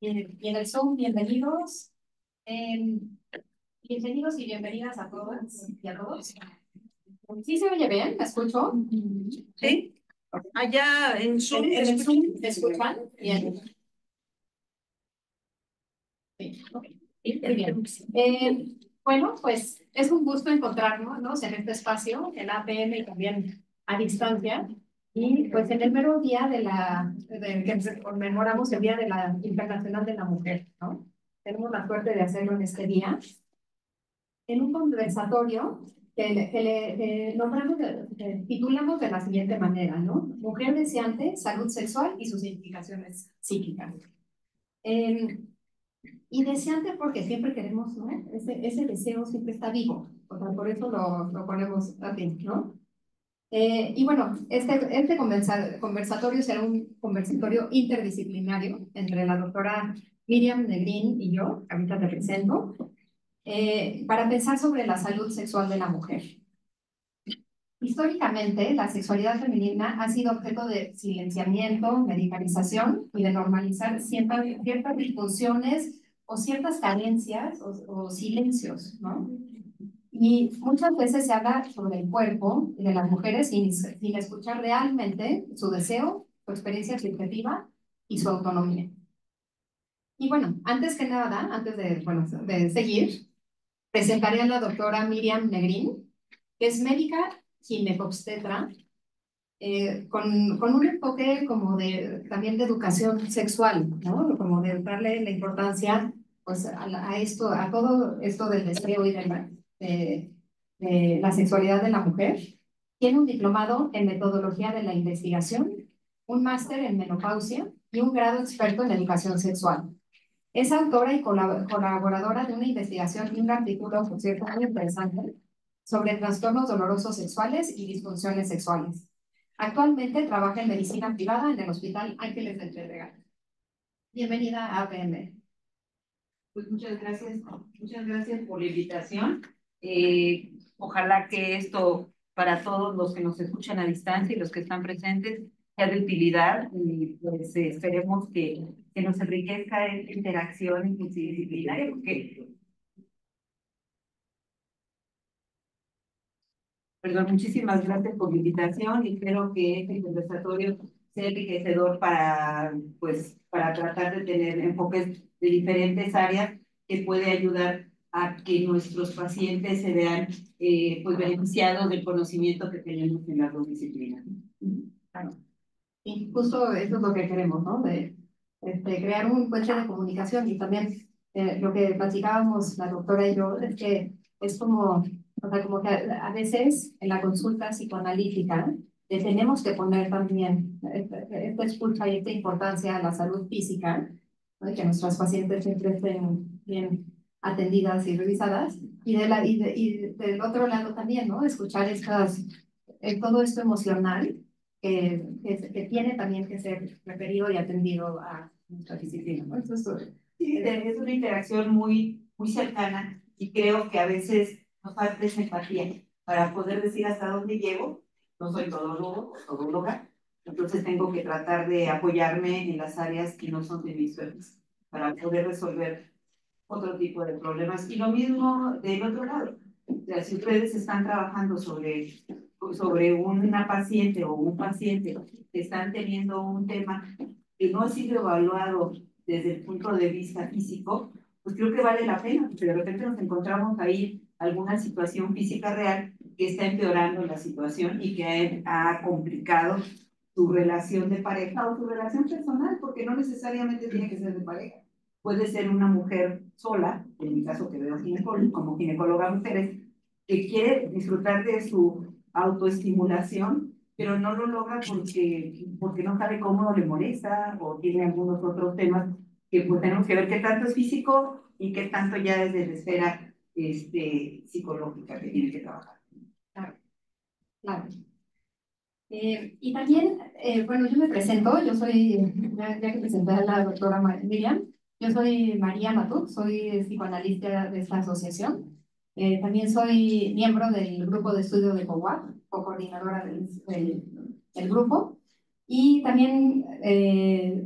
Y en el Zoom, bienvenidos. Eh, Bienvenidos y bienvenidas a todas y a todos. ¿Sí se oye bien? ¿Me escucho? Sí. Allá en Zoom. En el Zoom, ¿me escuchan? Bien. Sí, ok. Muy bien. Bueno, pues es un gusto encontrarnos, ¿no? En este espacio, en APM y también a distancia. Y pues en el mero día que conmemoramos el Día de la Internacional de la Mujer, ¿no? Tenemos la suerte de hacerlo en este día, en un conversatorio que nombramos, titulamos de la siguiente manera, ¿no? Mujer deseante, salud sexual y sus implicaciones psíquicas. Y deseante porque siempre queremos, ¿no? Ese deseo siempre está vivo, o sea, por eso lo ponemos así, ¿no? Y bueno, este conversatorio será un conversatorio interdisciplinario entre la doctora Miriam Negrín y yo, ahorita te presento, para pensar sobre la salud sexual de la mujer. Históricamente, la sexualidad femenina ha sido objeto de silenciamiento, medicalización y de normalizar ciertas disfunciones o ciertas carencias o silencios, ¿no? Y muchas veces se habla sobre el cuerpo de las mujeres sin escuchar realmente su deseo, su experiencia subjetiva y su autonomía. Y bueno, antes que nada, antes de seguir, presentaré a la doctora Miriam Negrín, que es médica ginecobstetra, con un enfoque como también de educación sexual, ¿no? Como de darle la importancia pues, a todo esto del deseo y de la sexualidad de la mujer. Tiene un diplomado en metodología de la investigación, un máster en menopausia y un grado experto en educación sexual. Es autora y colaboradora de una investigación y un artículo, por cierto, muy interesante, sobre trastornos dolorosos sexuales y disfunciones sexuales. Actualmente trabaja en medicina privada en el Hospital Ángeles del Pedregal. Bienvenida a APM. Pues muchas gracias por la invitación. Ojalá que esto para todos los que nos escuchan a distancia y los que están presentes sea de utilidad y pues esperemos que nos enriquezca esta interacción multidisciplinaria porque, perdón, muchísimas gracias por la invitación y espero que este conversatorio sea enriquecedor para tratar de tener enfoques de diferentes áreas que puede ayudar a que nuestros pacientes se vean pues beneficiados del conocimiento que tenemos en las dos disciplinas. Claro. Y justo eso es lo que queremos, ¿no? Crear un puente de comunicación y también lo que platicábamos la doctora y yo es que es como, o sea, como que a veces en la consulta psicoanalítica le tenemos que poner también esta escucha y esta importancia a la salud física, ¿no? Y que nuestras pacientes siempre estén bien atendidas y revisadas. Y del otro lado también, ¿no? Escuchar todo esto emocional que tiene también que ser referido y atendido a nuestra disciplina, ¿no? Sí, es una interacción muy cercana y creo que a veces nos falta esa empatía para poder decir hasta dónde llego. No soy todólogo o todóloga, entonces tengo que tratar de apoyarme en las áreas que no son de mi expertise para poder resolver otro tipo de problemas. Y lo mismo del otro lado. O sea, si ustedes están trabajando sobre una paciente o un paciente que están teniendo un tema que no ha sido evaluado desde el punto de vista físico, pues creo que vale la pena, porque de repente nos encontramos ahí alguna situación física real que está empeorando la situación y que ha complicado tu relación de pareja o tu relación personal, porque no necesariamente tiene que ser de pareja. Puede ser una mujer sola, en mi caso que veo como ginecóloga mujeres, que quiere disfrutar de su autoestimulación, pero no lo logra porque no sabe cómo le molesta o tiene algunos otros temas que pues tenemos que ver qué tanto es físico y qué tanto ya es de la esfera psicológica que tiene que trabajar. Claro, claro. Y también, bueno, yo me presento, yo soy, ya que presenté a la doctora Miriam, yo soy María Matú, soy psicoanalista de esta asociación. También soy miembro del grupo de estudio de COWAP, co-coordinadora del grupo. Y también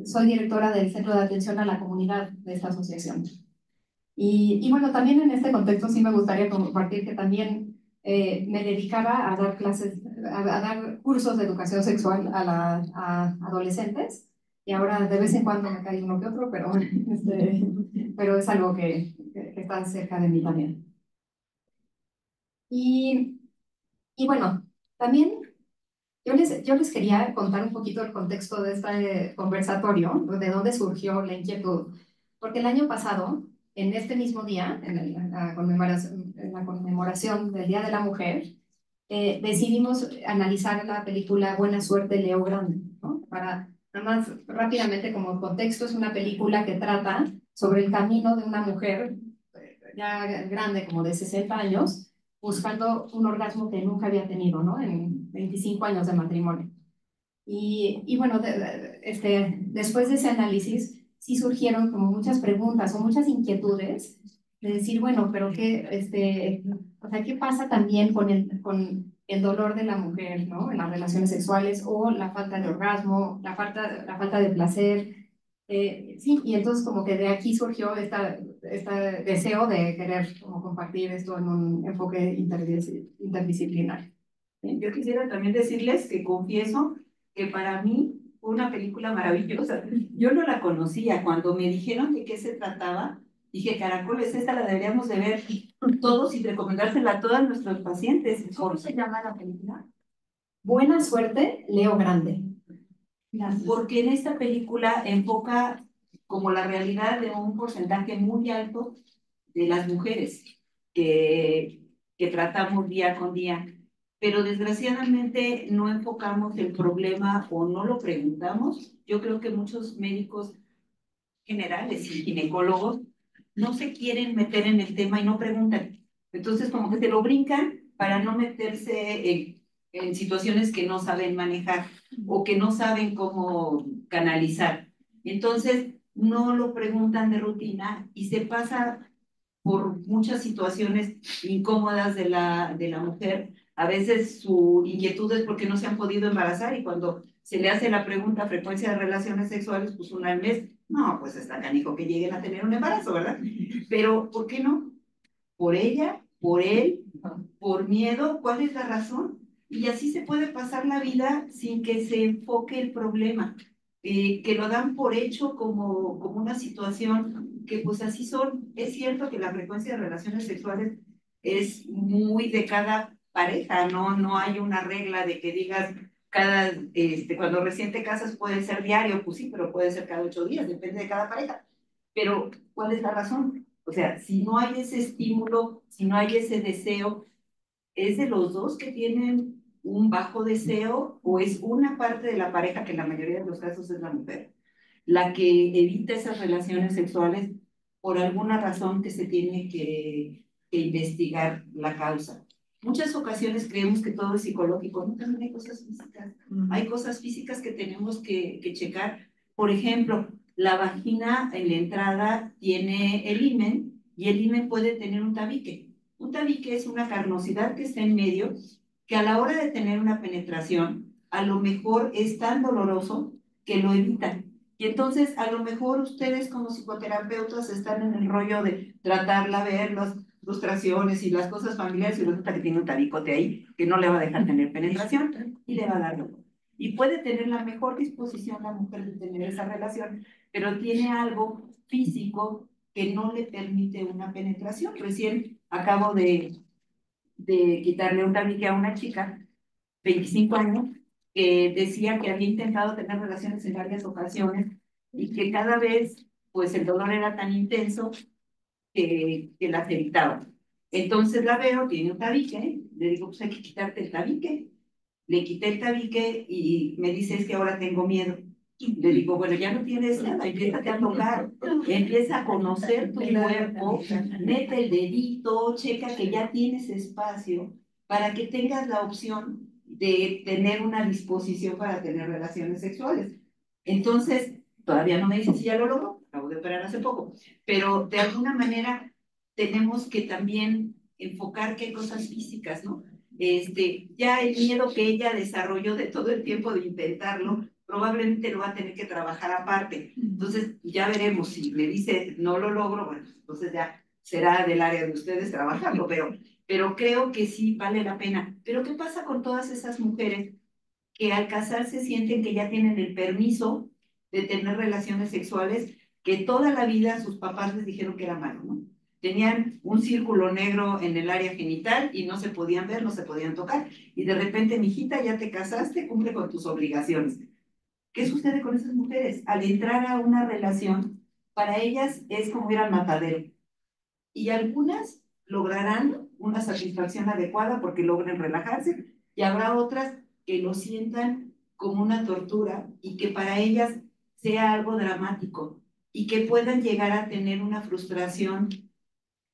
soy directora del Centro de Atención a la Comunidad de esta asociación. Y bueno, también en este contexto sí me gustaría compartir que también me dedicaba a dar clases, a dar cursos de educación sexual a adolescentes. Y ahora de vez en cuando me cae uno que otro, pero, pero es algo que está cerca de mí también. Y, y bueno, también yo les quería contar un poquito el contexto de este conversatorio, de dónde surgió la inquietud, porque el año pasado, en este mismo día, en la conmemoración del Día de la Mujer, decidimos analizar la película Buena Suerte, Leo Grande, ¿no? Para, nada más rápidamente como contexto, es una película que trata sobre el camino de una mujer ya grande, como de 60 años, buscando un orgasmo que nunca había tenido, ¿no? En 25 años de matrimonio. Y bueno, después de ese análisis, sí surgieron como muchas preguntas o muchas inquietudes de decir, bueno, pero qué, o sea, ¿qué pasa también con el dolor de la mujer, ¿no? En las relaciones sexuales o la falta de orgasmo, la falta de placer. Sí, y entonces como que de aquí surgió este deseo de querer como compartir esto en un enfoque interdisciplinar. ¿Sí? Yo quisiera también decirles que confieso que para mí fue una película maravillosa. Yo no la conocía. Cuando me dijeron de qué se trataba, dije, caracoles, esta la deberíamos de ver todos y recomendársela a todos nuestros pacientes. ¿Cómo se llama la película? Buena Suerte, Leo Grande. Porque en esta película enfoca como la realidad de un porcentaje muy alto de las mujeres que, que tratamos día con día. Pero desgraciadamente no enfocamos el problema o no lo preguntamos. Yo creo que muchos médicos generales y ginecólogos no se quieren meter en el tema y no preguntan. Entonces, como que se lo brincan para no meterse en situaciones que no saben manejar o que no saben cómo canalizar. Entonces, no lo preguntan de rutina y se pasa por muchas situaciones incómodas de la mujer. A veces su inquietud es porque no se han podido embarazar y cuando se le hace la pregunta frecuencia de relaciones sexuales, pues una al mes, no, pues está canijo que lleguen a tener un embarazo, ¿verdad? Pero, ¿por qué no? ¿Por ella? ¿Por él? ¿Por miedo? ¿Cuál es la razón? Y así se puede pasar la vida sin que se enfoque el problema, que lo dan por hecho como una situación que pues así son. Es cierto que la frecuencia de relaciones sexuales es muy de cada pareja, no hay una regla de que digas cuando recién te casas puede ser diario, pues sí, pero puede ser cada 8 días, depende de cada pareja. Pero, ¿cuál es la razón? O sea, si no hay ese estímulo, si no hay ese deseo, ¿es de los dos que tienen un bajo deseo o es una parte de la pareja, que en la mayoría de los casos es la mujer, la que evita esas relaciones sexuales por alguna razón que se tiene que investigar la causa? Muchas ocasiones creemos que todo es psicológico, no, también hay cosas físicas. Hay cosas físicas que tenemos que checar. Por ejemplo, la vagina en la entrada tiene el himen y el himen puede tener un tabique. Un tabique es una carnosidad que está en medio, que a la hora de tener una penetración, a lo mejor es tan doloroso que lo evitan. Y entonces, a lo mejor ustedes como psicoterapeutas están en el rollo de tratarla, ver las frustraciones y las cosas familiares y resulta que tiene un tabicote ahí que no le va a dejar tener penetración y le va a dar dolor. Y puede tener la mejor disposición la mujer de tener esa relación, pero tiene algo físico que no le permite una penetración. Recién acabo de quitarle un tabique a una chica, 25 años, que decía que había intentado tener relaciones en varias ocasiones y que cada vez, pues el dolor era tan intenso que las evitaba. Entonces la veo, tiene un tabique, le digo, pues hay que quitarte el tabique. Le quité el tabique y me dice, es que ahora tengo miedo. Le digo, bueno, ya no tienes nada, empieza a tocar, empieza a conocer tu cuerpo, mete el dedito, checa que ya tienes espacio para que tengas la opción de tener una disposición para tener relaciones sexuales. Entonces, todavía no me dice si ya lo logró, acabo de operar hace poco, pero de alguna manera tenemos que también enfocar que hay cosas físicas, ¿no? Ya el miedo que ella desarrolló de todo el tiempo de intentarlo, probablemente lo va a tener que trabajar aparte. Entonces, ya veremos si me dice no lo logro, bueno, entonces ya será del área de ustedes trabajarlo, pero creo que sí vale la pena. Pero ¿qué pasa con todas esas mujeres que al casarse sienten que ya tienen el permiso de tener relaciones sexuales que toda la vida sus papás les dijeron que era malo, ¿no? Tenían un círculo negro en el área genital y no se podían ver, no se podían tocar. Y de repente, mijita, ya te casaste, cumple con tus obligaciones. ¿Qué sucede con esas mujeres? Al entrar a una relación, para ellas es como ir al matadero. Y algunas lograrán una satisfacción adecuada porque logren relajarse, y habrá otras que lo sientan como una tortura y que para ellas sea algo dramático y que puedan llegar a tener una frustración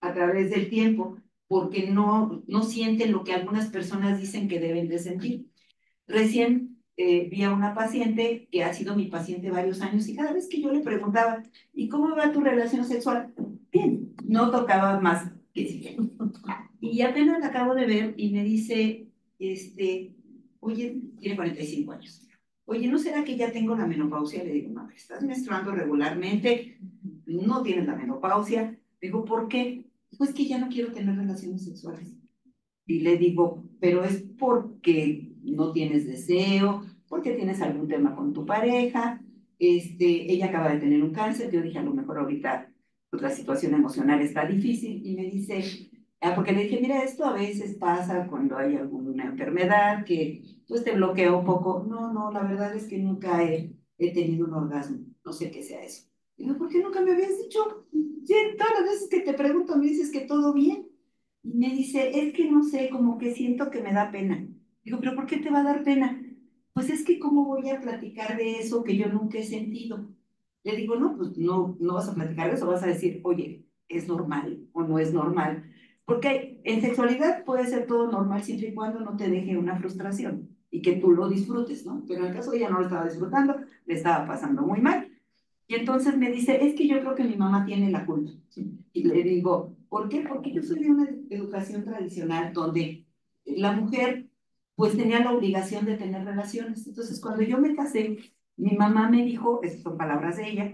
a través del tiempo porque no sienten lo que algunas personas dicen que deben de sentir. Recién vi a una paciente que ha sido mi paciente varios años y cada vez que yo le preguntaba, ¿y cómo va tu relación sexual? Bien, no tocaba más que sí. Y apenas la acabo de ver y me dice, oye, tiene 45 años. Oye, ¿no será que ya tengo la menopausia? Le digo, no, estás menstruando regularmente, no tienes la menopausia. Digo, ¿por qué? Pues que ya no quiero tener relaciones sexuales. Y le digo, pero es porque no tienes deseo, porque tienes algún tema con tu pareja, ella acaba de tener un cáncer, yo dije, a lo mejor ahorita pues, la situación emocional está difícil, y me dice, porque le dije, mira, esto a veces pasa cuando hay alguna enfermedad que pues te bloquea un poco. No, no, la verdad es que nunca he tenido un orgasmo, no sé qué sea eso. Digo, ¿por qué nunca me habías dicho? Sí, todas las veces que te pregunto me dices que todo bien. Y me dice, es que no sé, como que siento que me da pena. Digo, ¿pero por qué te va a dar pena? Pues es que cómo voy a platicar de eso que yo nunca he sentido. Le digo, no, pues no vas a platicar de eso, vas a decir, oye, ¿es normal o no es normal? Porque en sexualidad puede ser todo normal siempre y cuando no te deje una frustración y que tú lo disfrutes, ¿no? Pero en el caso de ella no lo estaba disfrutando, le estaba pasando muy mal. Y entonces me dice, es que yo creo que mi mamá tiene la culpa. Y le digo, ¿por qué? Porque yo soy de una educación tradicional donde la mujer pues tenía la obligación de tener relaciones. Entonces cuando yo me casé, mi mamá me dijo, esas son palabras de ella,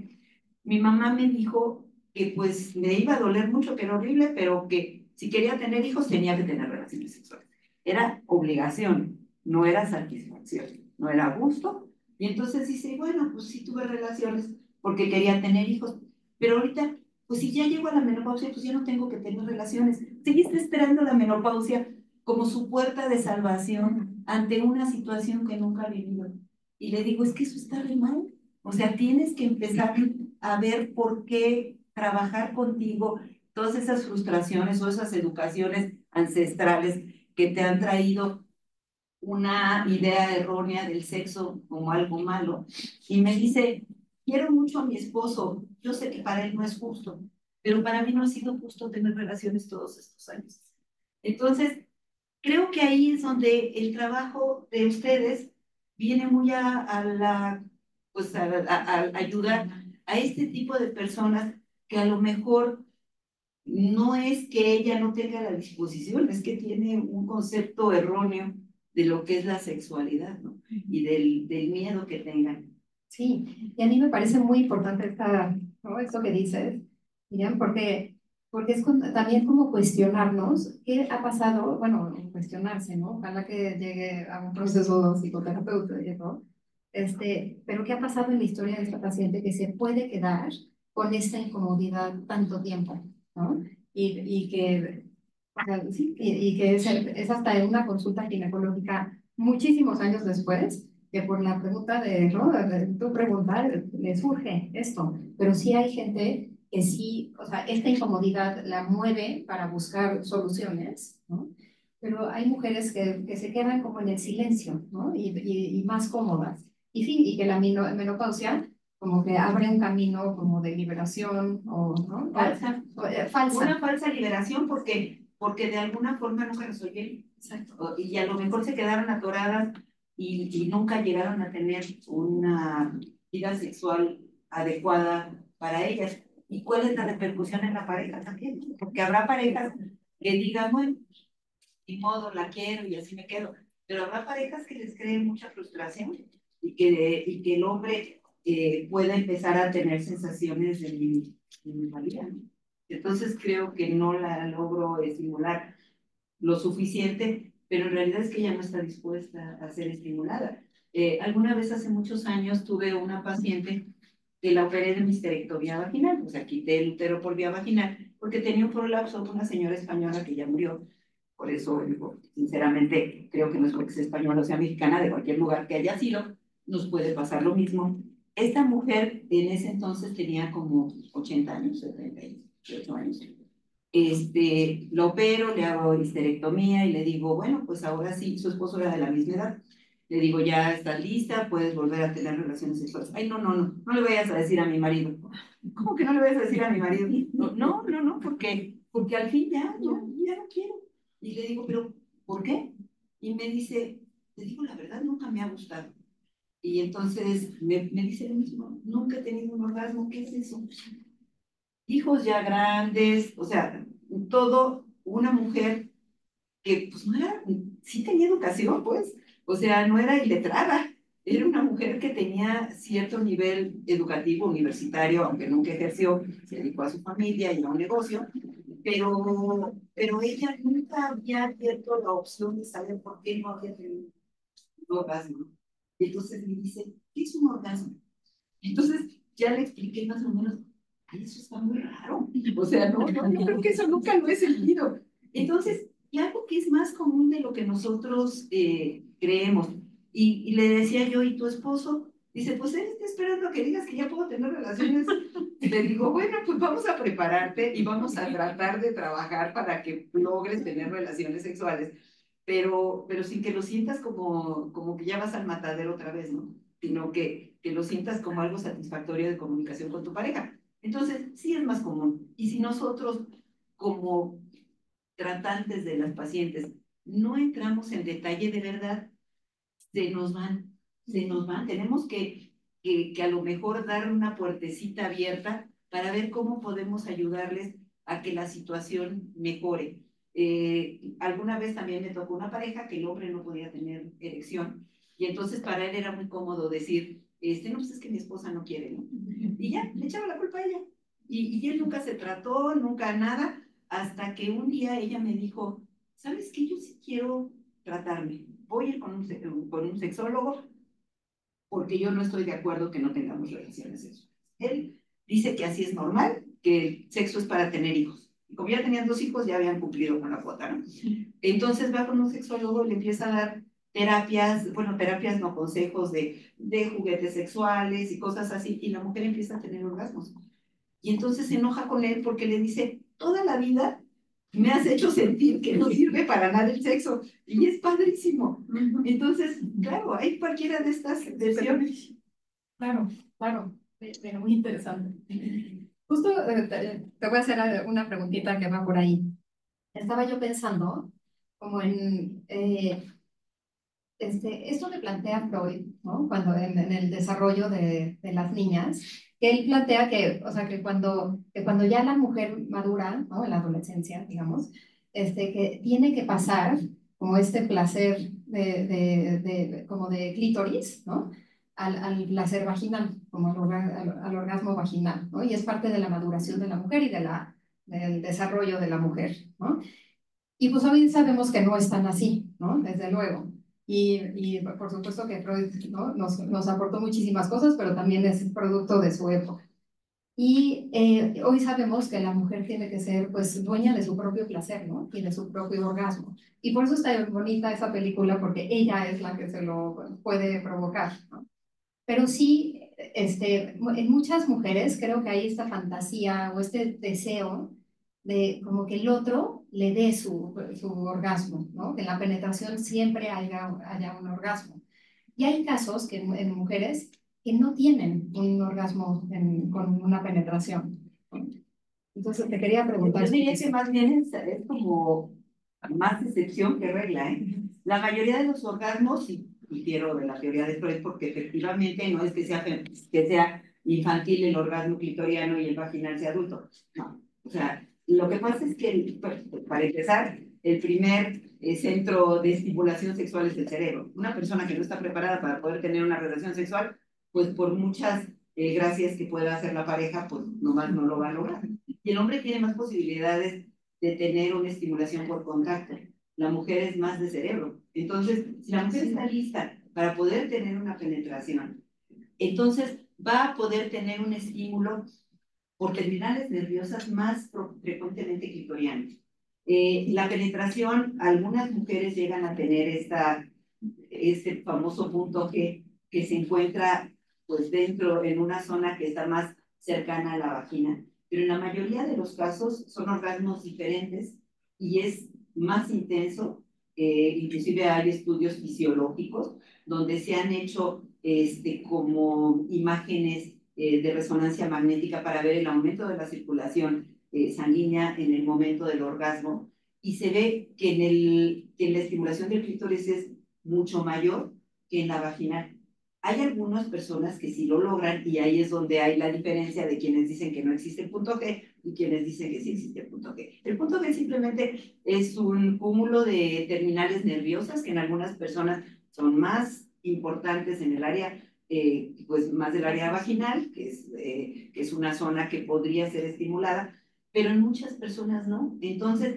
mi mamá me dijo que pues me iba a doler mucho, que era horrible, pero que si quería tener hijos tenía que tener relaciones sexuales. Era obligación, no era satisfacción, no era gusto. Y entonces dice, bueno, pues sí tuve relaciones porque quería tener hijos, pero ahorita, pues si ya llego a la menopausia, pues ya no tengo que tener relaciones. Seguiste esperando la menopausia como su puerta de salvación ante una situación que nunca ha vivido. Y le digo, es que eso está re mal. O sea, tienes que empezar a ver por qué trabajar contigo todas esas frustraciones o esas educaciones ancestrales que te han traído una idea errónea del sexo como algo malo. Y me dice, quiero mucho a mi esposo, yo sé que para él no es justo, pero para mí no ha sido justo tener relaciones todos estos años. Entonces, creo que ahí es donde el trabajo de ustedes viene muy pues a ayudar a este tipo de personas que a lo mejor no es que ella no tenga la disposición, es que tiene un concepto erróneo de lo que es la sexualidad, ¿no? Y del miedo que tengan. Sí, y a mí me parece muy importante ¿no? Esto que dices, Miriam, porque es también como cuestionarnos qué ha pasado, bueno, cuestionarse, ¿no? Ojalá que llegue a un proceso psicoterapéutico, pero qué ha pasado en la historia de esta paciente que se puede quedar con esta incomodidad tanto tiempo, ¿no? Y que, o sea, sí, y que es hasta en una consulta ginecológica muchísimos años después que por la pregunta ¿no? de tu pregunta le surge esto, pero sí hay gente que sí, o sea, esta incomodidad la mueve para buscar soluciones, ¿no? Pero hay mujeres que se quedan como en el silencio, ¿no? Y más cómodas. Y sí, y que la menopausia como que abre un camino como de liberación o, ¿no? Falsa. Falsa. Una falsa liberación porque de alguna forma nunca nos oyeron. Exacto. Y a lo mejor se quedaron atoradas y nunca llegaron a tener una vida sexual adecuada para ellas. ¿Y cuál es la repercusión en la pareja también? Porque habrá parejas que digan, bueno, ni modo, la quiero y así me quedo. Pero habrá parejas que les creen mucha frustración y que el hombre pueda empezar a tener sensaciones de minusvalía, ¿no? Entonces creo que no la logro estimular lo suficiente, pero en realidad es que ella no está dispuesta a ser estimulada. Alguna vez hace muchos años tuve una paciente que la operé de histerectomía vaginal, o sea, quité el útero por vía vaginal, porque tenía un prolapso, una señora española que ya murió. Por eso, sinceramente, creo que no es porque sea española o sea mexicana, de cualquier lugar que haya sido, nos puede pasar lo mismo. Esta mujer en ese entonces tenía como 80 años, 78 años. Lo opero, le hago histerectomía y le digo, bueno, pues ahora sí, su esposo era de la misma edad. Le digo, ya estás lista, puedes volver a tener relaciones sexuales. Ay, no le vayas a decir a mi marido. ¿Cómo que no le vayas a decir a mi marido? No, porque al fin ya no quiero. Y le digo, pero ¿por qué? Y me dice, te digo la verdad, nunca me ha gustado. Y entonces me dice lo mismo, nunca he tenido un orgasmo, ¿qué es eso? Hijos ya grandes, o sea, todo una mujer que pues no era, sí tenía educación, pues, o sea, no era iletrada, era una mujer que tenía cierto nivel educativo universitario, aunque nunca ejerció, se dedicó a su familia y a un negocio, pero ella nunca había abierto la opción de saber por qué no había tenido un orgasmo. Y entonces me dice, ¿qué es un orgasmo? Entonces ya le expliqué más o menos, ay, eso está muy raro. O sea, yo creo que eso nunca lo he sentido. Entonces, y algo que es más común de lo que nosotros creemos. Y le decía yo, ¿y tu esposo? Dice, pues él está esperando a que digas que ya puedo tener relaciones. Le digo, bueno, pues vamos a prepararte y vamos a tratar de trabajar para que logres tener relaciones sexuales, pero sin que lo sientas como que ya vas al matadero otra vez, ¿no? Sino que lo sientas como algo satisfactorio de comunicación con tu pareja. Entonces, sí es más común. Y si nosotros, como tratantes de las pacientes, no entramos en detalle de verdad, se nos van. Tenemos que a lo mejor dar una puertecita abierta para ver cómo podemos ayudarles a que la situación mejore. Alguna vez también me tocó una pareja que el hombre no podía tener erección y entonces para él era muy cómodo decir, no, pues es que mi esposa no quiere, ¿no? Y ya, le echaba la culpa a ella. Y él nunca se trató, nunca nada, hasta que un día ella me dijo, ¿sabes qué? Yo sí quiero tratarme. Voy a ir con un sexólogo porque yo no estoy de acuerdo que no tengamos relaciones sexuales. Él dice que así es normal, que el sexo es para tener hijos. Y como ya tenían 2 hijos, ya habían cumplido con la cuota, ¿no? Entonces va con un sexólogo, le empieza a dar terapias, bueno, terapias no, consejos de juguetes sexuales y cosas así, y la mujer empieza a tener orgasmos. Y entonces se enoja con él porque le dice, toda la vida me has hecho sentir que no sirve para nada el sexo. Y es padrísimo. Entonces, claro, hay cualquiera de estas versiones. Claro, claro, pero muy interesante. Justo te voy a hacer una preguntita que va por ahí. Estaba yo pensando como en esto que plantea Freud, ¿no? Cuando en el desarrollo de las niñas, que él plantea que, o sea, que cuando ya la mujer madura, ¿no? En la adolescencia, digamos, que tiene que pasar como este placer como de clítoris, ¿no? Al placer vaginal, como al orgasmo vaginal, ¿no? Y es parte de la maduración de la mujer y del desarrollo de la mujer, ¿no? Y pues hoy sabemos que no es tan así, ¿no? Desde luego. Y por supuesto que Freud, ¿no? Nos aportó muchísimas cosas, pero también es producto de su época. Y hoy sabemos que la mujer tiene que ser, pues, dueña de su propio placer, ¿no? Y de su propio orgasmo. Y por eso está bonita esa película, porque ella es la que se lo puede provocar, ¿no? Pero sí, en muchas mujeres creo que hay esta fantasía o este deseo de como que el otro le dé su orgasmo, ¿no? Que en la penetración siempre haya un orgasmo. Y hay casos que en mujeres que no tienen un orgasmo con una penetración, ¿no? Entonces te quería preguntar. Yo diría que más bien es como más excepción que regla, ¿eh? La mayoría de los orgasmos, y quiero de la teoría de Freud, porque efectivamente no es que sea infantil el orgasmo clitoriano y el vaginal sea adulto. No. O sea, Lo que pasa es que, para empezar, el primer centro de estimulación sexual es el cerebro. Una persona que no está preparada para poder tener una relación sexual, pues por muchas gracias que pueda hacer la pareja, pues nomás no lo va a lograr. Y el hombre tiene más posibilidades de tener una estimulación por contacto. La mujer es más de cerebro. Entonces, si la mujer está lista para poder tener una penetración, entonces va a poder tener un estímulo por terminales nerviosas más frecuentemente clitorianas. La penetración, algunas mujeres llegan a tener este famoso punto que se encuentra pues dentro, en una zona que está más cercana a la vagina, pero en la mayoría de los casos son orgasmos diferentes y es más intenso. Inclusive hay estudios fisiológicos donde se han hecho como imágenes de resonancia magnética para ver el aumento de la circulación sanguínea en el momento del orgasmo, y se ve que en la estimulación del clítoris es mucho mayor que en la vaginal. Hay algunas personas que sí lo logran, y ahí es donde hay la diferencia de quienes dicen que no existe el punto G y quienes dicen que sí existe el punto G. El punto G simplemente es un cúmulo de terminales nerviosas que en algunas personas son más importantes en el área, pues más del área vaginal, que es una zona que podría ser estimulada, pero en muchas personas no. Entonces,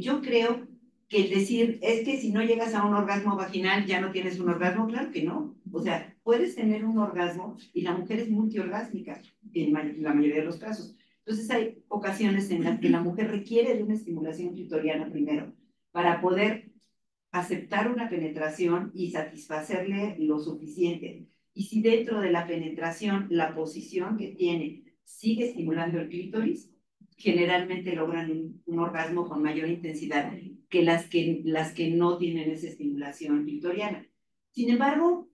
yo creo que el decir es que si no llegas a un orgasmo vaginal ya no tienes un orgasmo, claro que no. O sea, puedes tener un orgasmo y la mujer es multiorgásmica en la mayoría de los casos. Entonces hay ocasiones en las que la mujer requiere de una estimulación clitoriana primero para poder aceptar una penetración y satisfacerle lo suficiente. Y si dentro de la penetración la posición que tiene sigue estimulando el clítoris, generalmente logran un orgasmo con mayor intensidad que las que no tienen esa estimulación clitoriana. Sin embargo,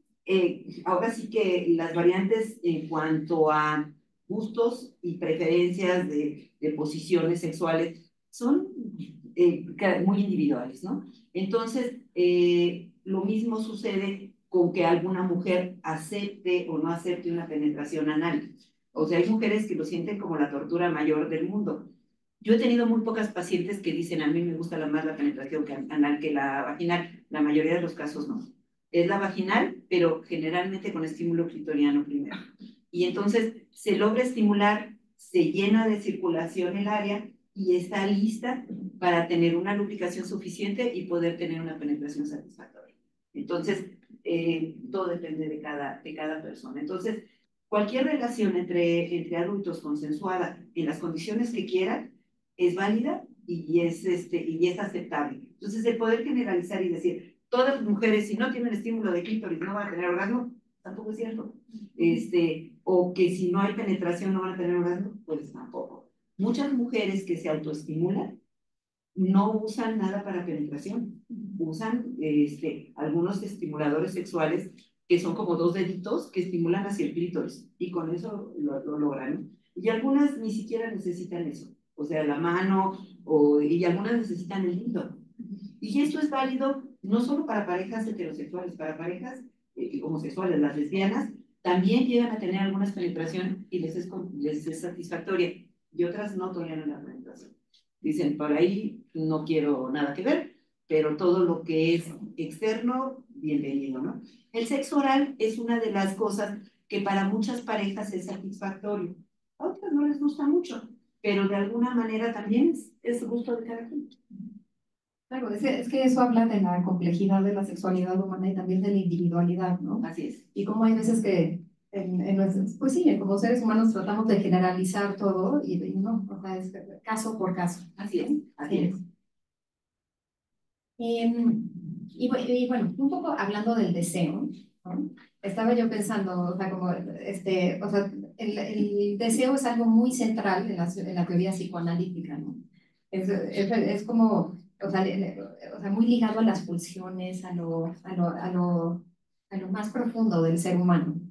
ahora sí que las variantes en cuanto a gustos y preferencias de posiciones sexuales son muy individuales, ¿no? Entonces, lo mismo sucede con que alguna mujer acepte o no acepte una penetración anal. O sea, hay mujeres que lo sienten como la tortura mayor del mundo. Yo he tenido muy pocas pacientes que dicen, a mí me gusta más la penetración anal que la vaginal. La mayoría de los casos no. Es la vaginal, pero generalmente con estímulo clitoriano primero. Y entonces se logra estimular, se llena de circulación el área y está lista para tener una lubricación suficiente y poder tener una penetración satisfactoria. Entonces, todo depende de cada persona. Entonces, cualquier relación entre adultos consensuada en las condiciones que quieran es válida y es aceptable. Entonces, el poder generalizar y decir, todas las mujeres, si no tienen estímulo de clítoris, no van a tener orgasmo, tampoco es cierto. O que si no hay penetración no van a tener orgasmo, pues tampoco. Muchas mujeres que se autoestimulan no usan nada para penetración, usan algunos estimuladores sexuales que son como dos deditos que estimulan hacia el clítoris y con eso lo logran. Y algunas ni siquiera necesitan eso, o sea, la mano, y algunas necesitan el dildo. Y esto es válido no solo para parejas heterosexuales, para parejas homosexuales, las lesbianas también llegan a tener algunas penetración y les es satisfactoria, y otras no toleran la penetración. Dicen, por ahí no quiero nada que ver, pero todo lo que es externo, bienvenido, ¿no? El sexo oral es una de las cosas que para muchas parejas es satisfactorio. A otras no les gusta mucho, pero de alguna manera también es gusto de cada quien. Claro, es que eso habla de la complejidad de la sexualidad humana y también de la individualidad, ¿no? Así es. Y como hay veces que pues sí, como seres humanos tratamos de generalizar todo y no, o sea, es caso por caso. Así es, así es. Y bueno, un poco hablando del deseo, ¿no? Estaba yo pensando, o sea, como, o sea, el deseo es algo muy central en la teoría psicoanalítica, ¿no? Es como, o sea, o sea, muy ligado a las pulsiones, a lo más profundo del ser humano.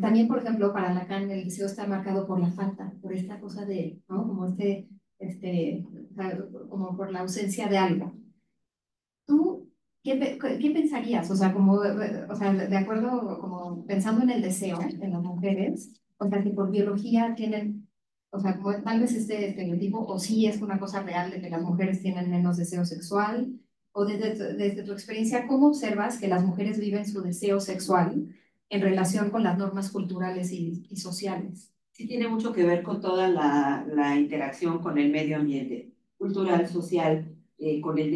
También, por ejemplo, para Lacan el deseo está marcado por la falta, por esta cosa de, ¿no? Como o sea, como por la ausencia de algo. ¿Tú qué pensarías? O sea, como, o sea, de acuerdo, como pensando en el deseo en las mujeres, o sea, que por biología tienen, o sea, como tal vez este estereotipo, o sí es una cosa real de que las mujeres tienen menos deseo sexual, o desde tu experiencia, ¿cómo observas que las mujeres viven su deseo sexual en relación con las normas culturales y sociales? Sí tiene mucho que ver con toda la interacción con el medio ambiente, cultural, social, con el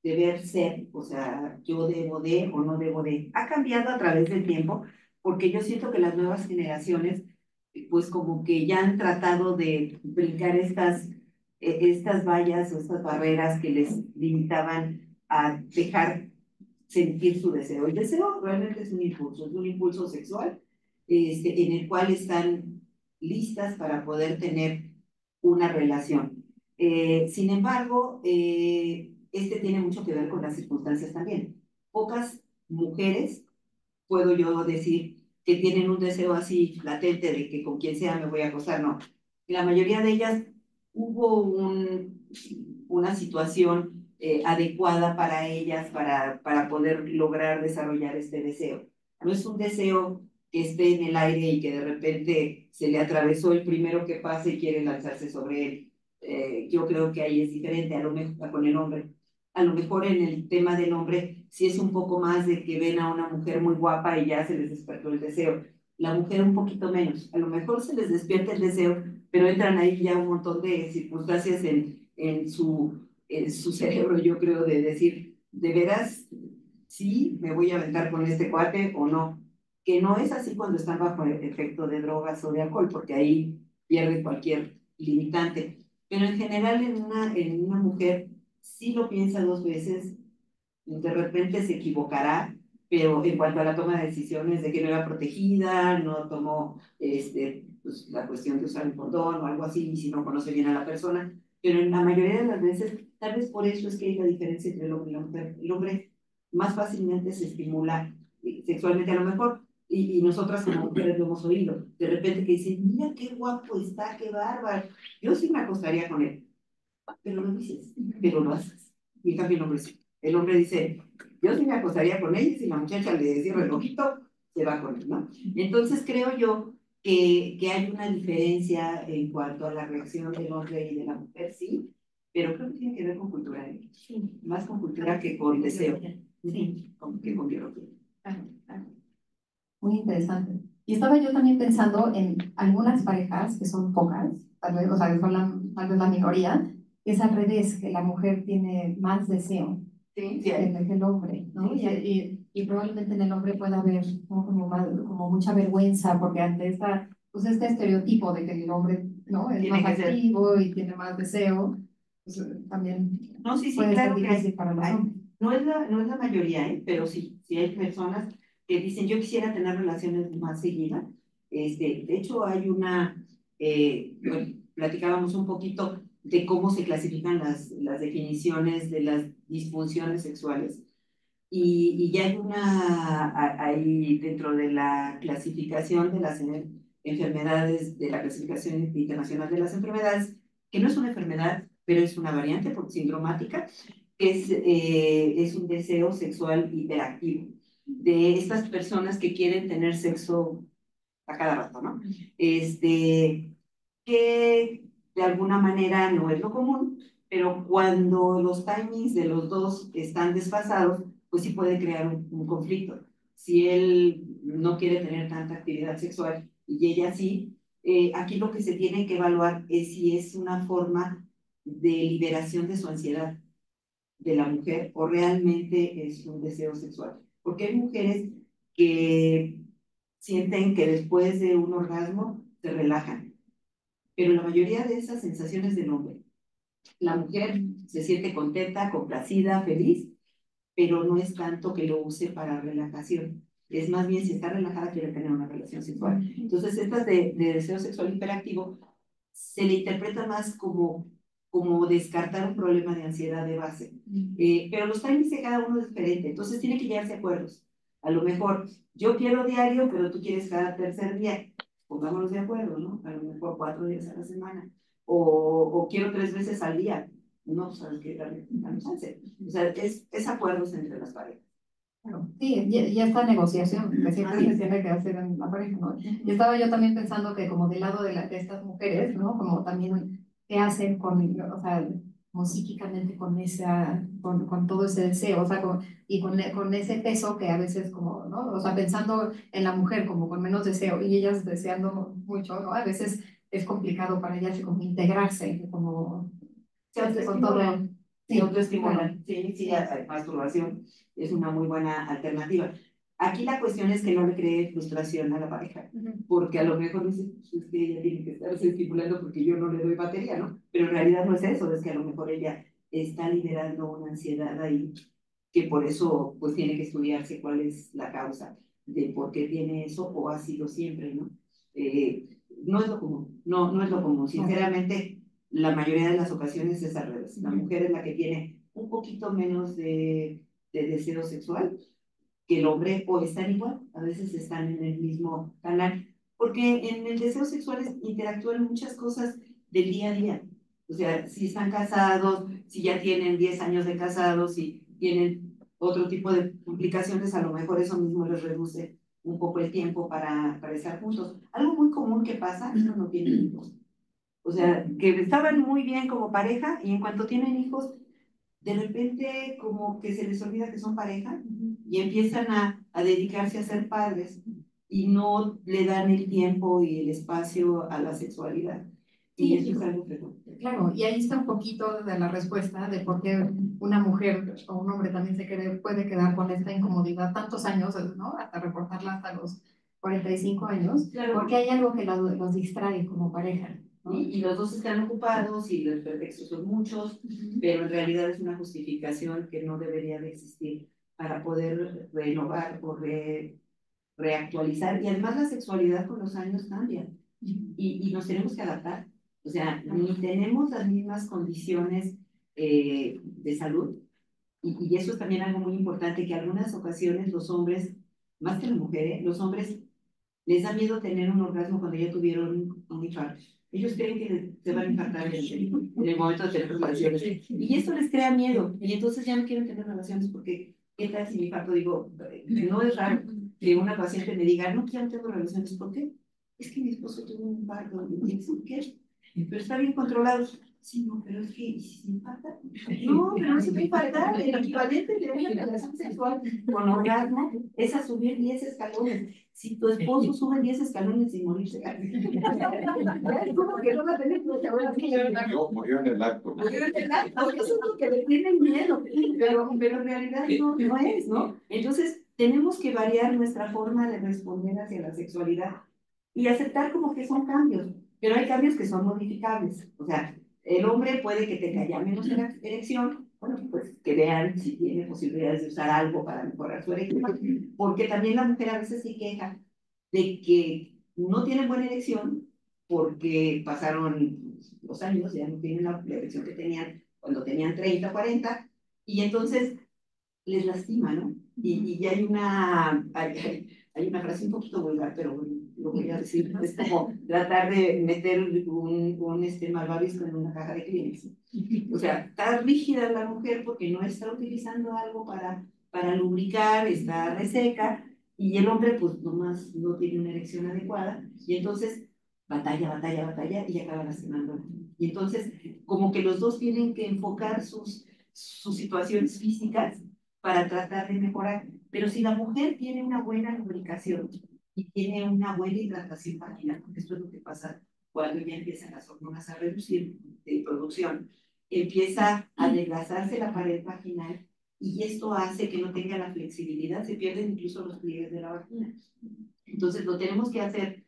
deber ser, o sea, yo debo de o no debo de. Ha cambiado a través del tiempo, porque yo siento que las nuevas generaciones, pues como que ya han tratado de brincar estas vallas o estas barreras que les limitaban a dejar sentir su deseo. El deseo realmente es un impulso sexual, en el cual están listas para poder tener una relación. Sin embargo, este tiene mucho que ver con las circunstancias también. Pocas mujeres, puedo yo decir, que tienen un deseo así latente de que con quien sea me voy a acostar, no. La mayoría de ellas hubo una situación adecuada para ellas para poder lograr desarrollar este deseo. No es un deseo que esté en el aire y que de repente se le atravesó el primero que pase y quiere lanzarse sobre él. Yo creo que ahí es diferente a lo mejor con el hombre. A lo mejor en el tema del hombre sí es un poco más de que ven a una mujer muy guapa y ya se les despertó el deseo. La mujer un poquito menos. A lo mejor se les despierta el deseo, pero entran ahí ya un montón de circunstancias en su cerebro, yo creo, de decir, ¿de veras sí me voy a aventar con este cuate o no? Que no es así cuando están bajo el efecto de drogas o de alcohol, porque ahí pierde cualquier limitante. Pero en general en una mujer sí lo piensa dos veces, de repente se equivocará, pero en cuanto a la toma de decisiones de que no era protegida, no tomó pues, la cuestión de usar un condón o algo así, si no conoce bien a la persona, pero en la mayoría de las veces, tal vez por eso es que hay la diferencia entre el hombre y la mujer. El hombre más fácilmente se estimula sexualmente a lo mejor, y nosotras como mujeres lo hemos oído, de repente que dicen, mira qué guapo está, qué bárbaro, yo sí me acostaría con él, pero no lo dices, pero lo haces. Y en cambio el hombre sí. El hombre dice, yo sí me acostaría con ella y si la muchacha le cierra el ojito, se va con él, ¿no? Entonces creo yo que hay una diferencia en cuanto a la reacción del hombre y de la mujer, sí, pero creo que tiene que ver con cultura, ¿eh? Sí. Más con cultura que con deseo, sí. Que con biología. Claro, claro. Muy interesante. Y estaba yo también pensando en algunas parejas, que son pocas, tal vez, o sea, que son tal vez la minoría, que es al revés, que la mujer tiene más deseo Sí, sí, que el hombre, ¿no? sí, Y probablemente en el hombre pueda haber, ¿no?, como mucha vergüenza, porque ante pues este estereotipo de que el hombre, ¿no?, es tiene más que ser. activo y tiene más deseo, pues también No, sí, sí, puede ser claro que difícil para los hombres. no es la mayoría, pero sí, sí hay personas que dicen, yo quisiera tener relaciones más seguidas. De hecho, hay bueno, platicábamos un poquito de cómo se clasifican las definiciones de las disfunciones sexuales. Y ya hay ahí dentro de la clasificación de las enfermedades, de la clasificación internacional de las enfermedades, que no es una enfermedad, pero es una variante sindromática, que es un deseo sexual hiperactivo de estas personas que quieren tener sexo a cada rato, ¿no? Que de alguna manera no es lo común, pero cuando los timings de los dos están desfasados, pues sí puede crear un conflicto. Si él no quiere tener tanta actividad sexual y ella sí, aquí lo que se tiene que evaluar es si es una forma de liberación de su ansiedad de la mujer o realmente es un deseo sexual. Porque hay mujeres que sienten que después de un orgasmo se relajan, pero la mayoría de esas sensaciones del hombre. La mujer se siente contenta, complacida, feliz, pero no es tanto que lo use para relajación. Es más bien, si está relajada, quiere tener una relación sexual. Entonces, estas de deseo sexual hiperactivo se le interpreta más como descartar un problema de ansiedad de base. Pero los timings de cada uno es diferente, entonces tiene que llegarse a acuerdos. A lo mejor yo quiero diario, pero tú quieres cada tercer día. Pongámonos de acuerdo, ¿no? A lo mejor 4 días a la semana. O quiero 3 veces al día. No, sabes que dame chance. O sea, es acuerdos entre las parejas. Claro. Sí, y esta negociación que siempre se tiene que hacer en la pareja, ¿no? Y estaba yo también pensando que como del lado de estas mujeres, ¿no? Como también qué hacen con, o sea, como psíquicamente con con todo ese deseo, o sea, y con ese peso que a veces como, ¿no? O sea, pensando en la mujer como con menos deseo y ellas deseando mucho, ¿no? A veces es complicado para ellas como integrarse, como, Se con todo. autoestimulan, se Sí, claro. autoestimulan, sí, sí, masturbación es una muy buena alternativa. Aquí la cuestión es que no le cree frustración a la pareja, porque a lo mejor dice, pues es que ella tiene que estarse estimulando porque yo no le doy batería, ¿no? Pero en realidad no es eso, es que a lo mejor ella está liberando una ansiedad ahí, que por eso pues tiene que estudiarse cuál es la causa de por qué tiene eso o ha sido siempre, ¿no? No es lo común, no es lo común. Sinceramente, la mayoría de las ocasiones es al revés. La mujer es la que tiene un poquito menos de deseo sexual que el hombre o están igual, a veces están en el mismo canal, porque en el deseo sexual interactúan muchas cosas del día a día. O sea, si están casados, si ya tienen 10 años de casados, si tienen otro tipo de complicaciones, a lo mejor eso mismo les reduce un poco el tiempo para estar juntos. Algo muy común que pasa es cuando tienen hijos. O sea, que estaban muy bien como pareja y en cuanto tienen hijos, de repente como que se les olvida que son pareja y empiezan a dedicarse a ser padres y no le dan el tiempo y el espacio a la sexualidad. Y eso es algo frecuente. Claro, y ahí está un poquito de la respuesta de por qué una mujer o un hombre también puede quedar con esta incomodidad tantos años, ¿no? Hasta reportarla hasta los 45 años, Claro. porque hay algo que los distrae como pareja, ¿no? Y los dos están ocupados y los pretextos son muchos, pero en realidad es una justificación que no debería de existir para poder renovar o reactualizar. Y además la sexualidad con los años cambia y nos tenemos que adaptar. O sea, ni tenemos las mismas condiciones de salud. Y eso es también algo muy importante, que algunas ocasiones los hombres, más que las mujeres, los hombres les da miedo tener un orgasmo cuando ya tuvieron un infarto. Ellos creen que se van a infartar en el momento de tener relaciones. Y eso les crea miedo. Y entonces ya no quieren tener relaciones porque, ¿qué tal si mi infarto? Digo, no es raro que una paciente me diga, no quiero tener relaciones. ¿Por qué? Es que mi esposo tuvo un infarto. ¿Y eso qué? Pero está bien controlado. Sí, no, pero es que, ¿y si se infarta? No, pero no se puede infartar. El equivalente de una relación sexual con orgasmo es a subir 10 escalones. Si tu esposo sube 10 escalones sin morirse, es como que no va a tener mucha buena vida. Murió en el acto. Murió en el acto, eso es lo que le tienen miedo, pero en realidad no es, ¿no? Entonces, tenemos que variar nuestra forma de responder hacia la sexualidad y aceptar como que son cambios, pero hay cambios que son modificables. O sea, el hombre puede que tenga ya menos erección, bueno, pues que vean si tiene posibilidades de usar algo para mejorar su erección, porque también la mujer a veces se queja de que no tienen buena erección porque pasaron los años, ya no tienen la erección que tenían cuando tenían 30 40, y entonces les lastima, ¿no? Y hay una frase un poquito vulgar, pero bueno, lo voy a decir, es como tratar de meter un malvavisco en una caja de Kleenex. O sea, está rígida la mujer porque no está utilizando algo para lubricar, está reseca, y el hombre pues nomás no tiene una erección adecuada, y entonces batalla, y acaba lastimando. Y entonces, como que los dos tienen que enfocar sus situaciones físicas para tratar de mejorar. Pero si la mujer tiene una buena lubricación y tiene una buena hidratación vaginal, porque esto es lo que pasa cuando ya empiezan las hormonas a reducir de producción, empieza a adelgazarse la pared vaginal y esto hace que no tenga la flexibilidad, se pierden incluso los pliegues de la vagina. Entonces lo tenemos que hacer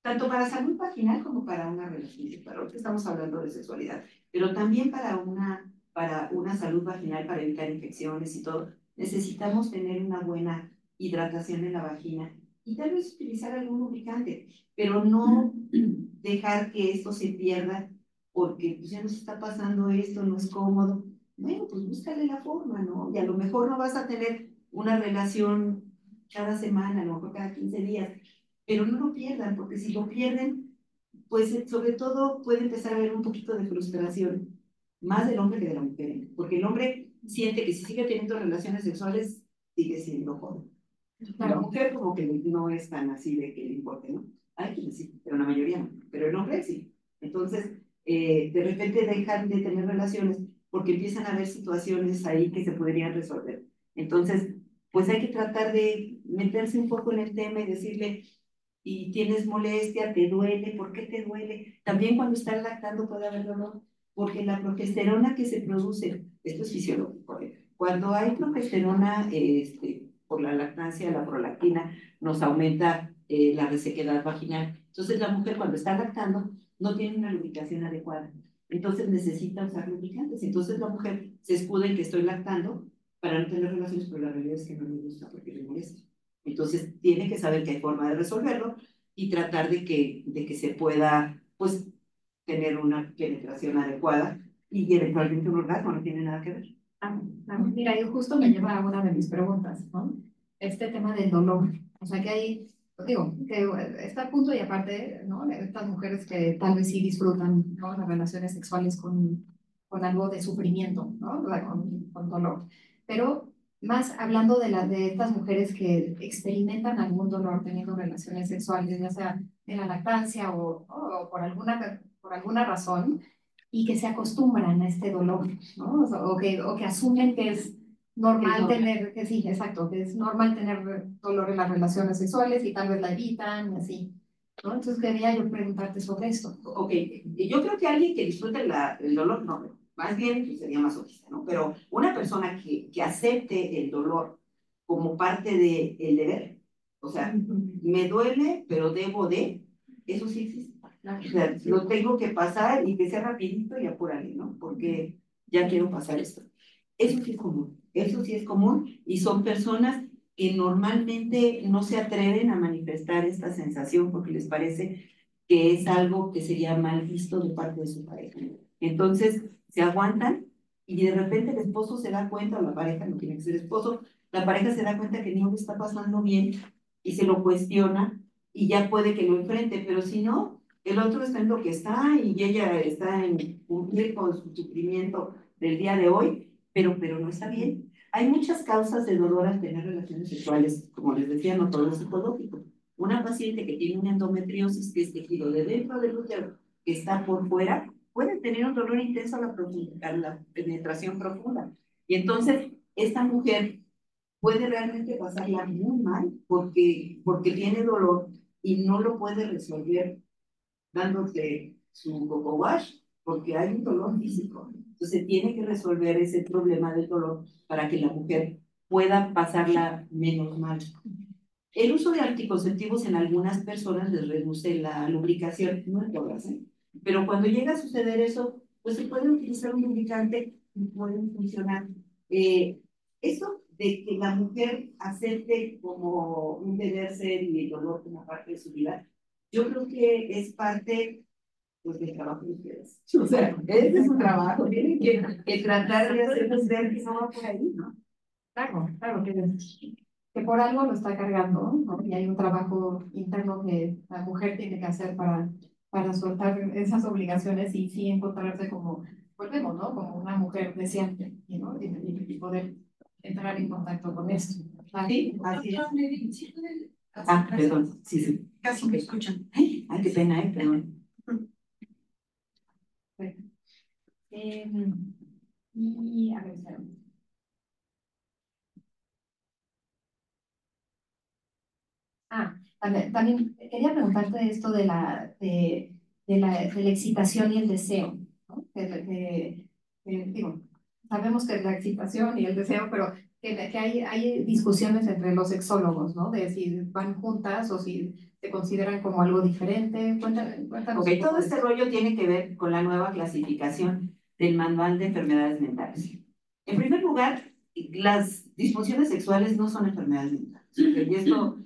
tanto para salud vaginal como para una relación sexual. Ahorita estamos hablando de sexualidad, pero también para una salud vaginal, para evitar infecciones y todo, necesitamos tener una buena hidratación en la vagina y tal vez utilizar algún lubricante, pero no dejar que esto se pierda porque pues, ya nos está pasando esto, no es cómodo. Bueno, pues búscale la forma, ¿no? Y a lo mejor no vas a tener una relación cada semana, a lo mejor cada 15 días, pero no lo pierdan, porque si lo pierden, pues sobre todo puede empezar a haber un poquito de frustración, más del hombre que de la mujer, porque el hombre siente que si sigue teniendo relaciones sexuales, sigue siendo joven. La Claro. mujer como que no es tan así de que le importe, ¿no? Hay quienes sí, pero la mayoría no. Pero el hombre sí. Entonces, de repente dejan de tener relaciones porque empiezan a haber situaciones ahí que se podrían resolver. Entonces, pues hay que tratar de meterse un poco en el tema y decirle, y tienes molestia, te duele, ¿por qué te duele? También cuando estás lactando puede haber dolor, porque la progesterona que se produce, esto es fisiológico, cuando hay progesterona por la lactancia, la prolactina, nos aumenta la resequedad vaginal. Entonces la mujer cuando está lactando no tiene una lubricación adecuada, entonces necesita usar lubricantes. Entonces la mujer se escuda en que estoy lactando para no tener relaciones, pero la realidad es que no le gusta porque le molesta. Entonces, tiene que saber que hay forma de resolverlo y tratar de que se pueda, pues, tener una penetración adecuada y eventualmente un orgasmo, no tiene nada que ver. Mira, y justo me lleva a una de mis preguntas, ¿no? Este tema del dolor. O sea, que hay, digo, que está a punto y aparte, ¿no? Estas mujeres que tal vez sí disfrutan, ¿no? Las relaciones sexuales con algo de sufrimiento, ¿no? O sea, con dolor. Pero más hablando de estas mujeres que experimentan algún dolor teniendo relaciones sexuales, ya sea en la lactancia o por alguna razón, y que se acostumbran a este dolor, ¿no? O que asumen que es normal tener, que sí, exacto, que es normal tener dolor en las relaciones sexuales y tal vez la evitan y así, ¿no? Entonces quería yo preguntarte sobre esto. Ok, yo creo que alguien que disfrute el dolor, no, más bien pues, sería masoquista, ¿no? Pero una persona que acepte el dolor como parte del deber, o sea, me duele, pero debo de, eso sí existe. O sea, lo tengo que pasar y que sea rapidito y apúrale, ¿no? Porque ya quiero pasar esto. Eso sí es común, eso sí es común y son personas que normalmente no se atreven a manifestar esta sensación porque les parece que es algo que sería mal visto de parte de su pareja. Entonces, se aguantan y de repente el esposo se da cuenta, o la pareja, no tiene que ser esposo, la pareja se da cuenta que no le está pasando bien y se lo cuestiona y ya puede que lo enfrente, pero si no, el otro está en lo que está y ella está en cumplir con su sufrimiento del día de hoy, pero no está bien. Hay muchas causas de dolor al tener relaciones sexuales, como les decía, no todo es psicológico. Una paciente que tiene una endometriosis, que es tejido de dentro del útero, que está por fuera, puede tener un dolor intenso a la penetración profunda. Y entonces, esta mujer puede realmente pasarla muy mal porque tiene dolor y no lo puede resolver dándote su coco wash, porque hay un dolor físico. Entonces tiene que resolver ese problema del dolor para que la mujer pueda pasarla menos mal. El uso de anticonceptivos en algunas personas les reduce la lubricación, no en todas, ¿eh? Pero cuando llega a suceder eso, pues se puede utilizar un lubricante y pueden funcionar. Eso de que la mujer acepte como un deber ser y el dolor como parte de su vida, yo creo que es parte pues, del trabajo de ustedes. O sea, ese es su trabajo, tienen que tratar de hacernos ver que no va por ahí, ¿no? Claro, claro, que por algo lo está cargando, ¿no? Y hay un trabajo interno que la mujer tiene que hacer para soltar esas obligaciones y sí encontrarse como, volvemos, ¿no? Como una mujer deseante, ¿no? Y poder entrar en contacto con esto. Sí, así es. Ah, perdón, sí, sí. Casi me escuchan. Ay, qué pena, perdón. Y a ver, espera. También quería preguntarte esto de la excitación y el deseo, ¿no? Digo, sabemos que es la excitación y el deseo, pero que hay discusiones entre los sexólogos, ¿no? De si van juntas o si se consideran como algo diferente. Cuéntanos. Ok, todo este rollo tiene que ver con la nueva clasificación del Manual de Enfermedades Mentales. En primer lugar, las disfunciones sexuales no son enfermedades mentales. Y esto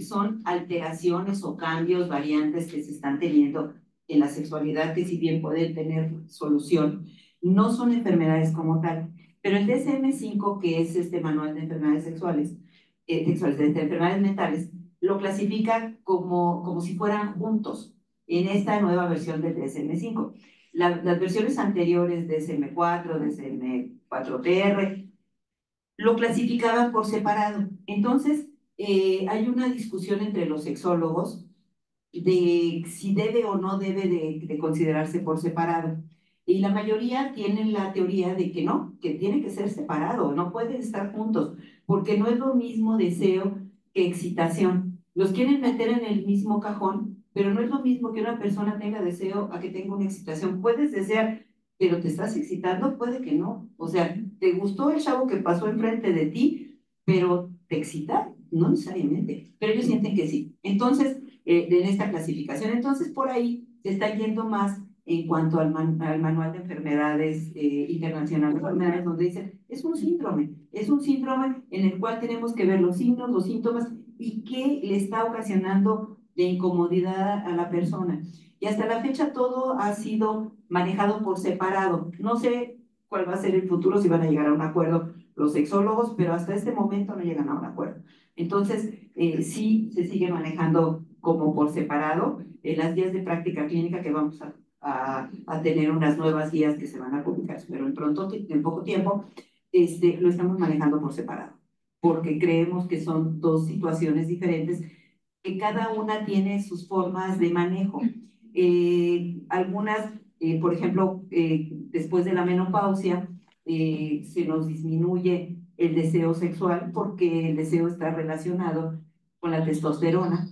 son alteraciones o cambios, variantes que se están teniendo en la sexualidad, que si bien pueden tener solución, no son enfermedades como tal. Pero el DSM-5, que es este Manual de Enfermedades de enfermedades mentales, lo clasifica como si fueran juntos en esta nueva versión del DSM-5. Las versiones anteriores, DSM-4, DSM-4TR, lo clasificaban por separado. Entonces, hay una discusión entre los sexólogos de si debe o no debe de considerarse por separado. Y la mayoría tienen la teoría de que no, que tiene que ser separado, no pueden estar juntos, porque no es lo mismo deseo que excitación. Los quieren meter en el mismo cajón, pero no es lo mismo que una persona tenga deseo a que tenga una excitación. Puedes desear, pero te estás excitando, puede que no. O sea, te gustó el chavo que pasó enfrente de ti, pero ¿te excita? No necesariamente, pero ellos sienten que sí. Entonces, en esta clasificación. Entonces, por ahí se está yendo más en cuanto al manual de enfermedades internacionales, donde dicen, es un síndrome en el cual tenemos que ver los signos, los síntomas y qué le está ocasionando de incomodidad a la persona. Y hasta la fecha todo ha sido manejado por separado. No sé cuál va a ser el futuro, si van a llegar a un acuerdo los sexólogos, pero hasta este momento no llegan a un acuerdo. Entonces, sí se sigue manejando como por separado las guías de práctica clínica que vamos a tener unas nuevas guías que se van a publicar, pero en poco tiempo lo estamos manejando por separado, porque creemos que son dos situaciones diferentes, que cada una tiene sus formas de manejo. Algunas, por ejemplo, después de la menopausia, se nos disminuye el deseo sexual porque el deseo está relacionado con la testosterona.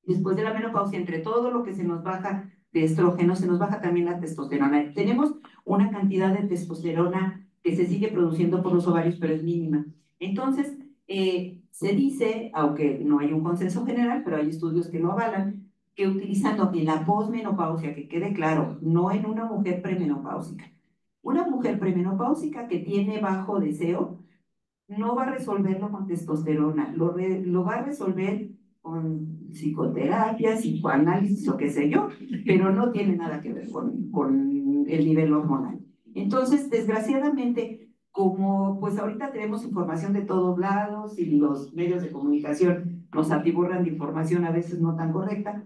Después de la menopausia, entre todo lo que se nos baja de estrógeno, se nos baja también la testosterona. Tenemos una cantidad de testosterona que se sigue produciendo por los ovarios, pero es mínima. Entonces, se dice, aunque no hay un consenso general, pero hay estudios que lo avalan, que utilizando en la posmenopausia, que quede claro, no en una mujer premenopáusica, una mujer premenopáusica que tiene bajo deseo, no va a resolverlo con testosterona, lo va a resolver con psicoterapia, psicoanálisis o qué sé yo, pero no tiene nada que ver con el nivel hormonal. Entonces, desgraciadamente, como pues ahorita tenemos información de todos lados y los medios de comunicación nos atiborran de información a veces no tan correcta,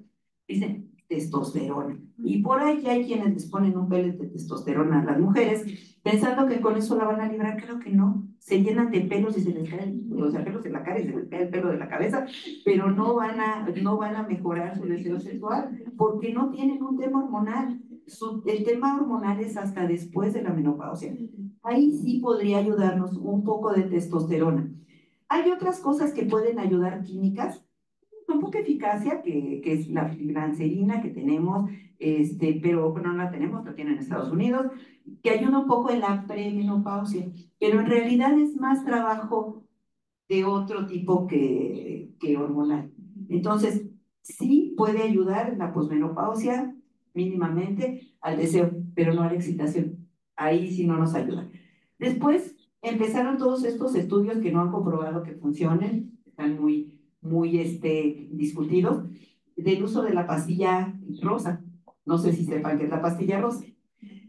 dicen testosterona. Y por ahí hay quienes les ponen un pellet de testosterona a las mujeres, pensando que con eso la van a librar. Creo que no. Se llenan de pelos y se les cae, o sea, pelos en la cara y se les cae el pelo de la cabeza, pero no van a mejorar su deseo sexual porque no tienen un tema hormonal. El tema hormonal es hasta después de la menopausia. Ahí sí podría ayudarnos un poco de testosterona. Hay otras cosas que pueden ayudar químicas con poca eficacia, que es la fibrancerina que tenemos, pero bueno, no la tenemos, la tienen en Estados Unidos, que ayuda un poco en la premenopausia, pero en realidad es más trabajo de otro tipo que hormonal. Entonces, sí puede ayudar en la posmenopausia mínimamente al deseo, pero no a la excitación. Ahí sí no nos ayuda. Después empezaron todos estos estudios que no han comprobado que funcionen, están muy discutidos, del uso de la pastilla rosa. No sé si sepan qué es la pastilla rosa.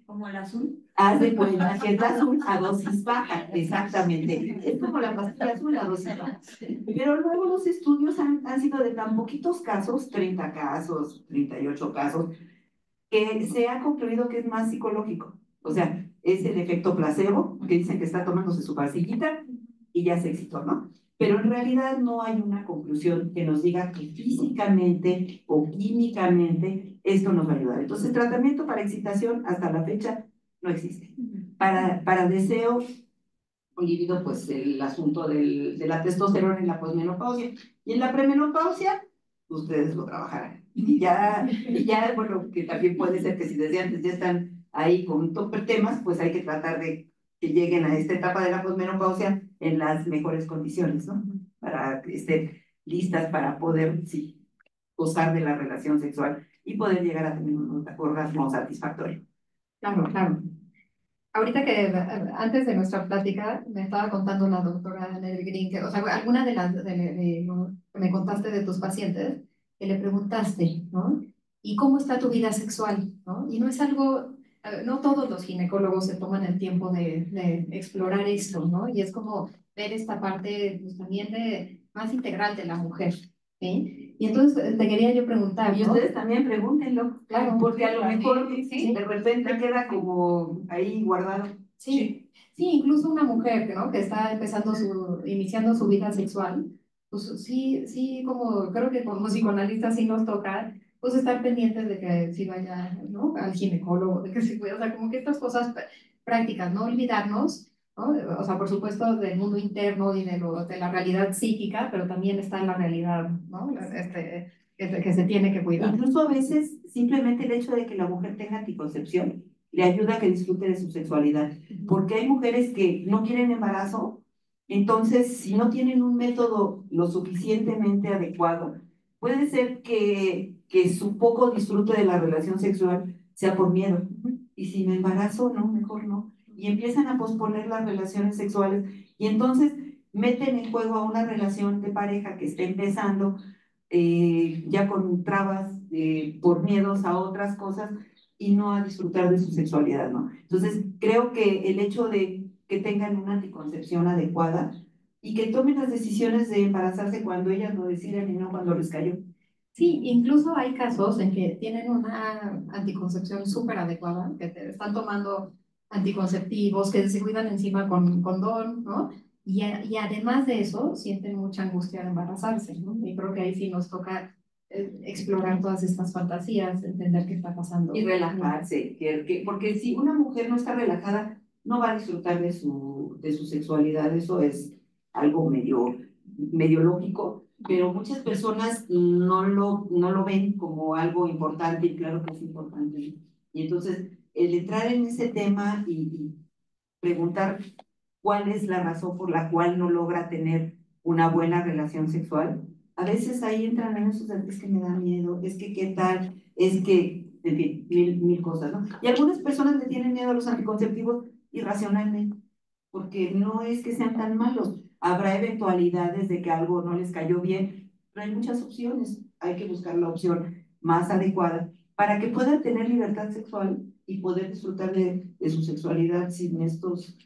¿Como el azul? Haz de cuenta que es la azul a dosis baja, exactamente. Es como la pastilla azul a dosis baja. Pero luego los estudios han sido de tan poquitos casos, 30 casos, 38 casos, que se ha concluido que es más psicológico. O sea, es el efecto placebo, que dicen que está tomándose su pastillita y ya se excitó, ¿no? Pero en realidad no hay una conclusión que nos diga que físicamente o químicamente esto nos va a ayudar. Entonces, tratamiento para excitación hasta la fecha no existe. Para deseo inhibido, pues el asunto de la testosterona en la posmenopausia. Y en la premenopausia, ustedes lo trabajarán. Y ya, bueno, que también puede ser que si desde antes ya están ahí con temas, pues hay que tratar de que lleguen a esta etapa de la posmenopausia en las mejores condiciones, ¿no? Para que estén listas para poder, sí, gozar de la relación sexual y poder llegar a tener un orgasmo satisfactorio. Claro, claro. Ahorita antes de nuestra plática, me estaba contando la doctora Nelly Green, que, o sea, alguna de las que me contaste de tus pacientes, que le preguntaste, ¿no? ¿Y cómo está tu vida sexual? ¿No? Y no es algo, no todos los ginecólogos se toman el tiempo de explorar esto, ¿no? Y es como ver esta parte pues, también más integral de la mujer, ¿sí? Y entonces te quería yo preguntar, Y ¿no? ustedes también pregúntenlo, Claro, porque a lo mejor sí. de repente queda como ahí guardado. Sí, sí, incluso una mujer, ¿no? Que está iniciando su vida sexual, pues sí, sí, como creo que como psicoanalistas sí nos toca, pues estar pendientes de que si vaya, ¿no? Al ginecólogo, de que si pueda, o sea, como que estas cosas prácticas, no olvidarnos, ¿no? O sea, por supuesto, del mundo interno y de la realidad psíquica, pero también está en la realidad, ¿no? Que se tiene que cuidar. Incluso a veces simplemente el hecho de que la mujer tenga anticoncepción le ayuda a que disfrute de su sexualidad, porque hay mujeres que no quieren embarazo, entonces si no tienen un método lo suficientemente adecuado, puede ser que su poco disfrute de la relación sexual sea por miedo. Y si me embarazo, no, mejor no. Y empiezan a posponer las relaciones sexuales y entonces meten en juego a una relación de pareja que está empezando ya con trabas por miedos a otras cosas y no a disfrutar de su sexualidad, ¿no? Entonces, creo que el hecho de que tengan una anticoncepción adecuada y que tomen las decisiones de embarazarse cuando ellas lo deciden y no cuando les cayó. Sí, incluso hay casos en que tienen una anticoncepción súper adecuada, que te están tomando anticonceptivos, que se cuidan encima con condón, ¿no? Y además de eso, sienten mucha angustia al embarazarse, ¿no? Y creo que ahí sí nos toca explorar todas estas fantasías, entender qué está pasando. Y relajarse, porque si una mujer no está relajada, no va a disfrutar de su sexualidad, eso es algo medio lógico, pero muchas personas no lo ven como algo importante, y claro que es importante. Y entonces, el entrar en ese tema y preguntar cuál es la razón por la cual no logra tener una buena relación sexual, a veces ahí entran en esos de, es que me da miedo, es que qué tal, es que, en fin, mil cosas, ¿no? Y algunas personas le tienen miedo a los anticonceptivos irracionalmente, porque no es que sean tan malos. Habrá eventualidades de que algo no les cayó bien, pero hay muchas opciones. Hay que buscar la opción más adecuada para que puedan tener libertad sexual y poder disfrutar de su sexualidad sin estos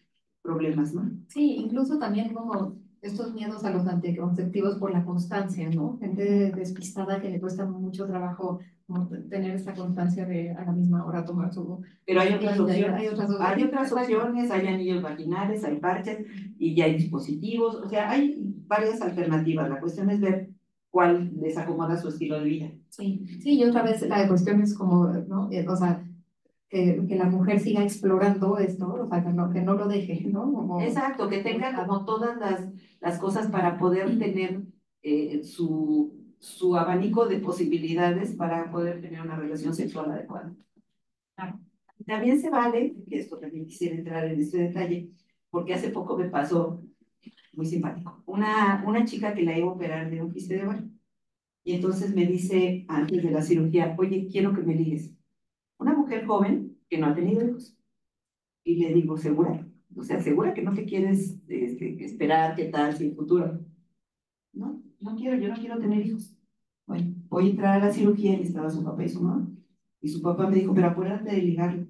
problemas, ¿no? Sí, incluso también como estos miedos a los anticonceptivos por la constancia, ¿no? Gente despistada que le cuesta mucho trabajo como tener esta constancia de a la misma hora tomar su... Pero hay otras opciones, hay otras opciones, hay anillos vaginales, hay parches y ya hay dispositivos, o sea, hay varias alternativas. La cuestión es ver cuál les acomoda su estilo de vida. Sí, sí, y otra vez la cuestión es como, ¿no? O sea, que la mujer siga explorando esto, o sea, que no lo deje, ¿no? Como, exacto, que tenga como todas las cosas para poder tener su abanico de posibilidades para poder tener una relación sexual adecuada. claro. También se vale, que esto también quisiera entrar en este detalle, porque hace poco me pasó muy simpático, una chica que la iba a operar de un quiste de ovario. Y entonces me dice antes de la cirugía, oye, quiero que me ligues. Una mujer joven que no ha tenido hijos. Y le digo, ¿segura? O sea, ¿segura que no te quieres esperar qué tal si el futuro? No, no quiero, yo no quiero tener hijos. Bueno, voy a entrar a la cirugía y estaba su papá y su mamá. Y su papá me dijo, pero acuérdate de ligarlo.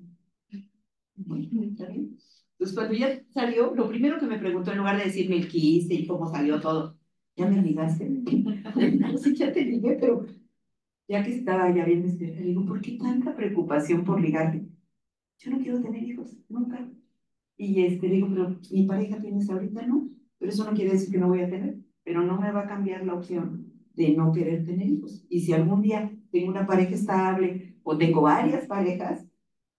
Bueno, ¿está bien? Entonces, cuando ya salió, lo primero que me preguntó, en lugar de decirme el quiste y cómo salió todo, ¿ya me ligaste? Sí, ya te ligué, pero ya que estaba ya bien despierta, le digo, ¿por qué tanta preocupación por ligarte? Yo no quiero tener hijos, nunca. Y le digo, pero mi pareja tienes ahorita, ¿no? Pero eso no quiere decir que no voy a tener, pero no me va a cambiar la opción de no querer tener hijos. Y si algún día tengo una pareja estable o tengo varias parejas,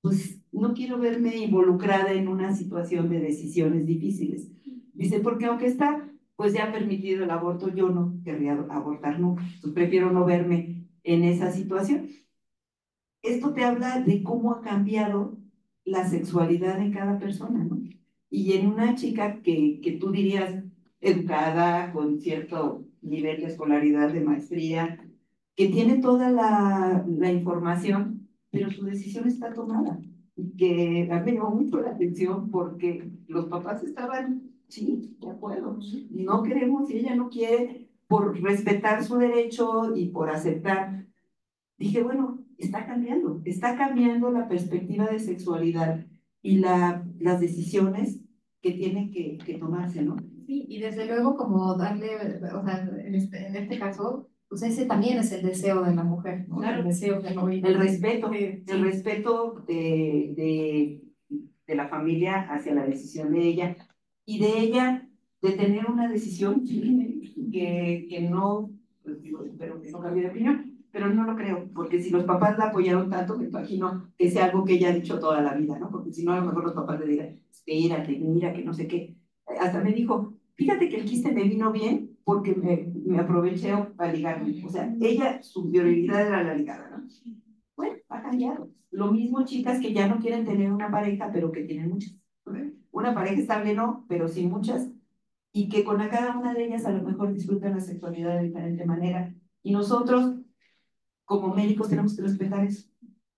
pues no quiero verme involucrada en una situación de decisiones difíciles. Dice, porque aunque está, pues ya permitido el aborto, yo no querría abortar nunca. Entonces prefiero no verme en esa situación. Esto te habla de cómo ha cambiado la sexualidad en cada persona, ¿no? Y en una chica que tú dirías educada, con cierto nivel de escolaridad, de maestría, que tiene toda la información, pero su decisión está tomada. Y que a mí me llamó mucho la atención porque los papás estaban, sí, de acuerdo, no queremos y ella no quiere, por respetar su derecho y por aceptar. Dije, bueno, está cambiando la perspectiva de sexualidad y las decisiones que tienen que tomarse, ¿no? Sí, y desde luego como darle, o sea, en este caso, pues ese también es el deseo de la mujer, ¿no? Claro. El deseo de no ir. El respeto, Sí. el respeto de de la familia hacia la decisión de ella y de ella de tener una decisión que no, pues digo, espero que no cambie de opinión, pero no lo creo, porque si los papás la apoyaron tanto, me imagino que sea algo que ella ha dicho toda la vida, ¿no? Porque si no, a lo mejor los papás le dirán, espérate, mira, que no sé qué. Hasta me dijo, fíjate que el quiste me vino bien porque me aproveché a ligarme. O sea, ella, su prioridad era la ligada, ¿no? Bueno, ha cambiado. Lo mismo chicas que ya no quieren tener una pareja, pero que tienen muchas. Una pareja estable no, pero sí muchas. Y que con cada una de ellas a lo mejor disfrutan la sexualidad de diferente manera. Y nosotros, como médicos, tenemos que respetar eso.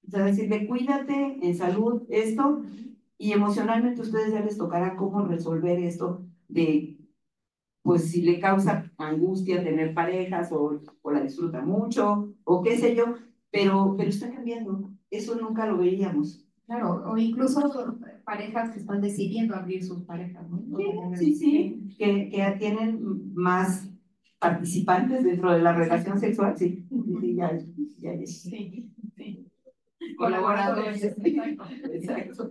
O sea, decirle, cuídate en salud, esto, y emocionalmente a ustedes ya les tocará cómo resolver esto de, pues si le causa angustia tener parejas o la disfruta mucho o qué sé yo, pero está cambiando. Eso nunca lo veíamos. Claro, o incluso parejas que están decidiendo abrir sus parejas, ¿no? Sí, que tienen más participantes dentro de la relación sexual, sí, sí, ya. Sí, sí. Colaboradores. Exacto. Exacto.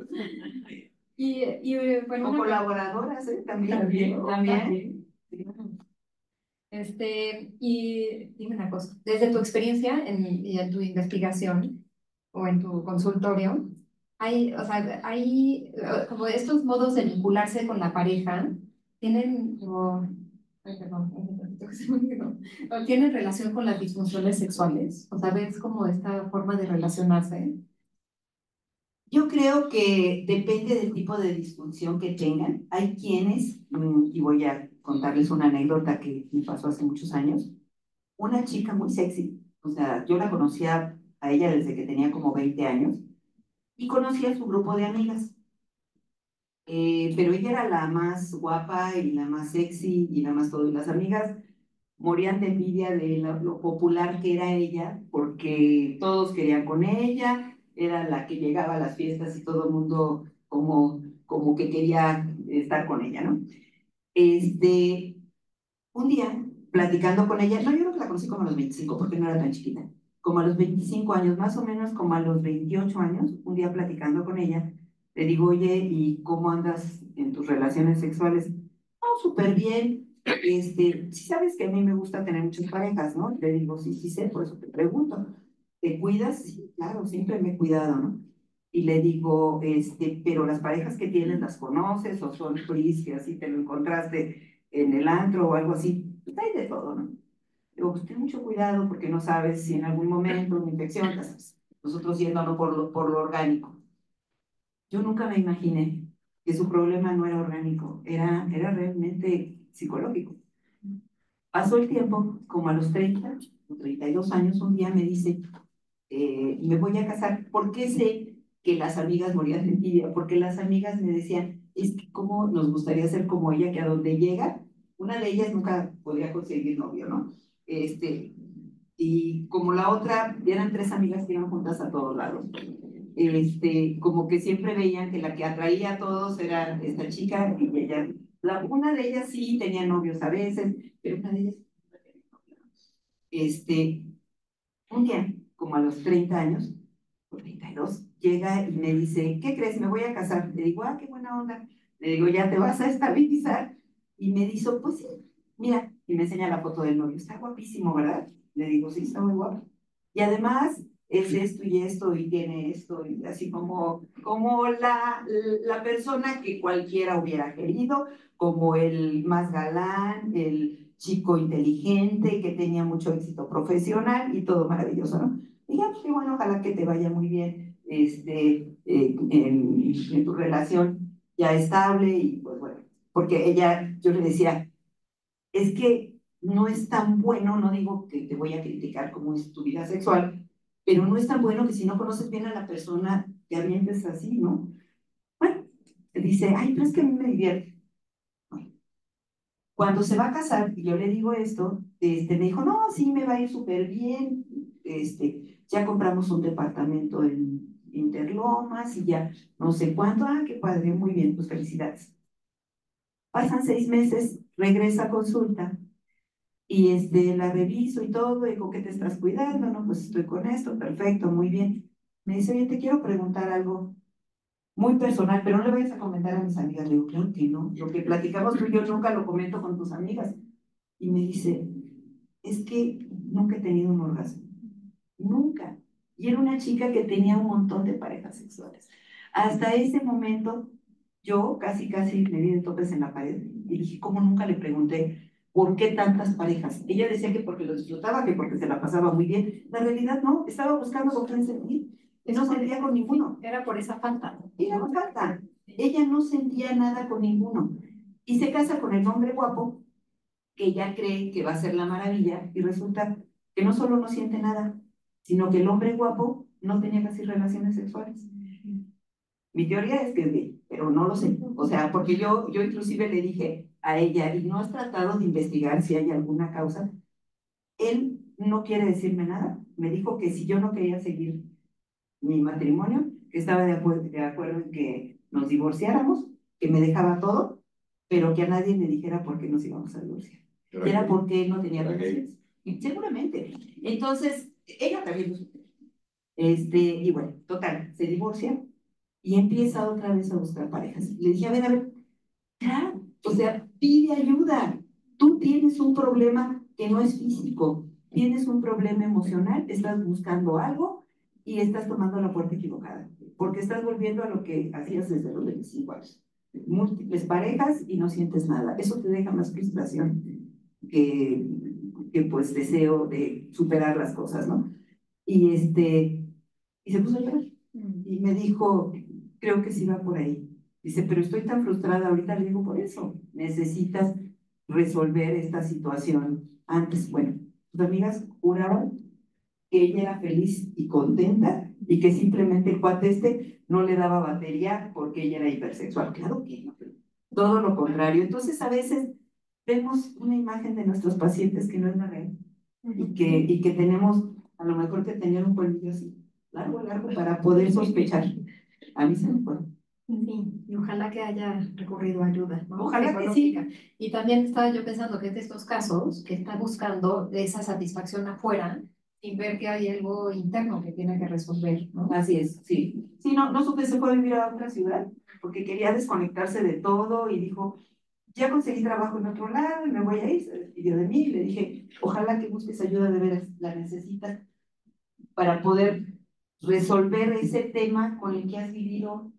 Bueno, O colaboradoras, también. También. Y dime una cosa, desde tu experiencia y en tu investigación o en tu consultorio, o sea, hay como estos modos de vincularse con la pareja, tienen como, ay, perdón, un ratito que se me olvidó. O tienen relación con las disfunciones sexuales, o sea, ves como esta forma de relacionarse. Yo creo que depende del tipo de disfunción que tengan. Hay quienes, y voy a contarles una anécdota que me pasó hace muchos años, una chica muy sexy, o sea, yo la conocía a ella desde que tenía como 20 años y conocía a su grupo de amigas. Pero ella era la más guapa y la más sexy y la más todo. Y las amigas morían de envidia de lo popular que era ella, porque todos querían con ella, era la que llegaba a las fiestas y todo el mundo como que quería estar con ella, ¿no? Este, un día, platicando con ella, no, yo creo que la conocí como a los 25 porque no era tan chiquita, como a los 25 años, más o menos como a los 28 años, un día platicando con ella, le digo, oye, ¿y cómo andas en tus relaciones sexuales? Oh, súper bien. Sí sabes que a mí me gusta tener muchas parejas, ¿no? Le digo, sí, sí sé, por eso te pregunto. ¿Te cuidas? Sí, claro, siempre me he cuidado, ¿no? Y le digo, pero las parejas que tienes, ¿las conoces o son fris que así te lo encontraste en el antro o algo así? Pues hay de todo, ¿no? Digo, pues ten mucho cuidado porque no sabes si en algún momento una infección, ya sabes, nosotros yéndonos por lo orgánico. Yo nunca me imaginé que su problema no era orgánico, era realmente psicológico. Pasó el tiempo, como a los 30 o 32 años, un día me dice, me voy a casar. ¿Por qué sé que las amigas morían de envidia? Porque las amigas me decían, es que cómo nos gustaría ser como ella, que a donde llega, una de ellas nunca podía conseguir novio, ¿no? Y como la otra, eran tres amigas que iban juntas a todos lados. Como que siempre veían que la que atraía a todos era esta chica y ella, una de ellas sí tenía novios a veces, pero una de ellas, este, un día, como a los 30 años, o 32, llega y me dice, ¿qué crees? Me voy a casar. Le digo, qué buena onda. Le digo, ya te vas a estabilizar. Y me dice, pues sí, mira, y me enseña la foto del novio. Está guapísimo, ¿verdad? Le digo, sí, está muy guapo. Y además es esto y tiene esto, y así como la persona que cualquiera hubiera querido, como el más galán, el chico inteligente que tenía mucho éxito profesional y todo maravilloso, ¿no? Y ya, pues qué bueno, ojalá que te vaya muy bien en tu relación ya estable y pues bueno, porque ella, yo le decía, es que no es tan bueno, no digo que te voy a criticar cómo es tu vida sexual, pero no es tan bueno que si no conoces bien a la persona, te avientes así, ¿no? Bueno, dice, ay, pero es que a mí me divierte. Bueno, cuando se va a casar, y yo le digo esto, me dijo, no, sí, me va a ir súper bien, ya compramos un departamento en Interlomas y ya no sé cuánto, qué padre, muy bien, pues felicidades. Pasan 6 meses, regresa a consulta, y la reviso y todo, y digo, ¿qué te estás cuidando? No, pues estoy con esto, perfecto, muy bien. Me dice, oye, te quiero preguntar algo. muy personal, pero no le vayas a comentar a mis amigas. Le digo, claro que no, lo que platicamos tú y yo nunca lo comento con tus amigas. Y me dice, es que nunca he tenido un orgasmo, nunca. Y era una chica que tenía un montón de parejas sexuales. Hasta ese momento, yo casi me di de topes en la pared y dije, ¿cómo nunca le pregunté por qué tantas parejas? Ella decía que porque lo disfrutaba, que porque se la pasaba muy bien. La realidad no, estaba buscando con quién sentir. No sentía con ninguno. Era por esa falta. Era por falta. Ella no sentía nada con ninguno. Y se casa con el hombre guapo, que ella cree que va a ser la maravilla, y resulta que no solo no siente nada, sino que el hombre guapo no tenía casi relaciones sexuales. Mi teoría es que es gay, pero no lo sé. O sea, porque yo inclusive le dije a ella, ¿y no has tratado de investigar si hay alguna causa? Él no quiere decirme nada. Me dijo que si yo no quería seguir mi matrimonio, que estaba de acuerdo en que nos divorciáramos, que me dejaba todo, pero que a nadie le dijera por qué nos íbamos a divorciar. Y era porque él no tenía relaciones. Y seguramente. Entonces, ella también lo supo. Y bueno, total, se divorcia y empieza otra vez a buscar parejas. Le dije, a ver, ya, o sea, pide ayuda. Tú tienes un problema que no es físico, tienes un problema emocional, estás buscando algo y estás tomando la puerta equivocada, porque estás volviendo a lo que hacías desde los 25 años. Múltiples parejas y no sientes nada. Eso te deja más frustración que, que pues deseo de superar las cosas, ¿no? Y se puso a llorar y me dijo, creo que sí va por ahí. Dice, pero estoy tan frustrada ahorita. Le digo, por eso necesitas resolver esta situación antes. Bueno, sus amigas juraban que ella era feliz y contenta y que simplemente el cuate no le daba batería porque ella era hipersexual. Claro que no, todo lo contrario. Entonces a veces vemos una imagen de nuestros pacientes que no es la real y que tenemos a lo mejor que tener un colmillo así, largo, para poder sospechar. A mí se me fue. Sí, y ojalá que haya recurrido a ayuda, ¿no? Ojalá que sí. Y también estaba yo pensando que es de estos casos que está buscando esa satisfacción afuera sin ver que hay algo interno que tiene que resolver, ¿no? Así es, sí. Sí, no supe, se fue a vivir a otra ciudad porque quería desconectarse de todo y dijo, ya conseguí trabajo en otro lado y me voy a ir, se despidió de mí y le dije, ojalá que busques ayuda, de veras, la necesitas para poder resolver ese tema con el que has vivido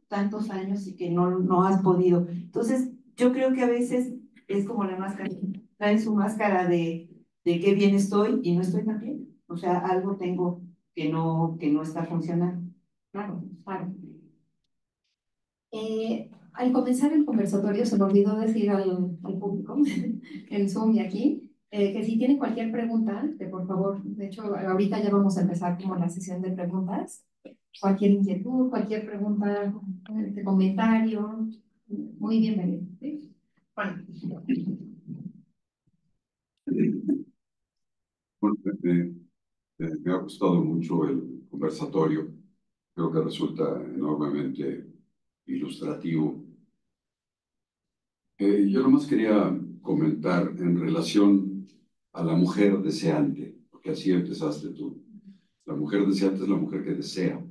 tantos años y que no has podido. Entonces, yo creo que a veces es como la máscara, traen su máscara de qué bien estoy y no estoy tan bien. O sea, algo tengo que no está funcionando. Claro, claro. Al comenzar el conversatorio se me olvidó decir al público en Zoom y aquí que si tienen cualquier pregunta, que por favor, de hecho ahorita ya vamos a empezar como la sesión de preguntas, cualquier inquietud, cualquier pregunta, comentario, muy bienvenido. ¿Sí? Bueno. Bueno, me ha gustado mucho el conversatorio. Creo que resulta enormemente ilustrativo. Yo nomás quería comentar en relación a la mujer deseante, porque así empezaste tú. La mujer deseante es la mujer que desea,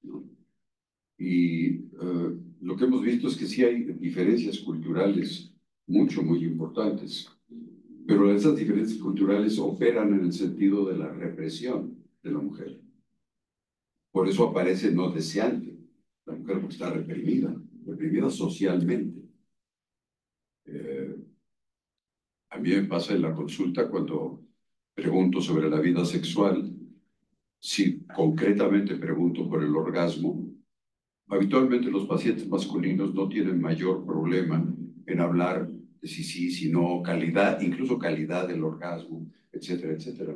¿no? Y lo que hemos visto es que sí hay diferencias culturales muy importantes, pero esas diferencias culturales operan en el sentido de la represión de la mujer. Por eso aparece no deseante, la mujer porque está reprimida socialmente. A mí me pasa en la consulta cuando pregunto sobre la vida sexual, si concretamente pregunto por el orgasmo, habitualmente los pacientes masculinos no tienen mayor problema en hablar de si sí, si no, calidad, incluso calidad del orgasmo, etcétera, etcétera.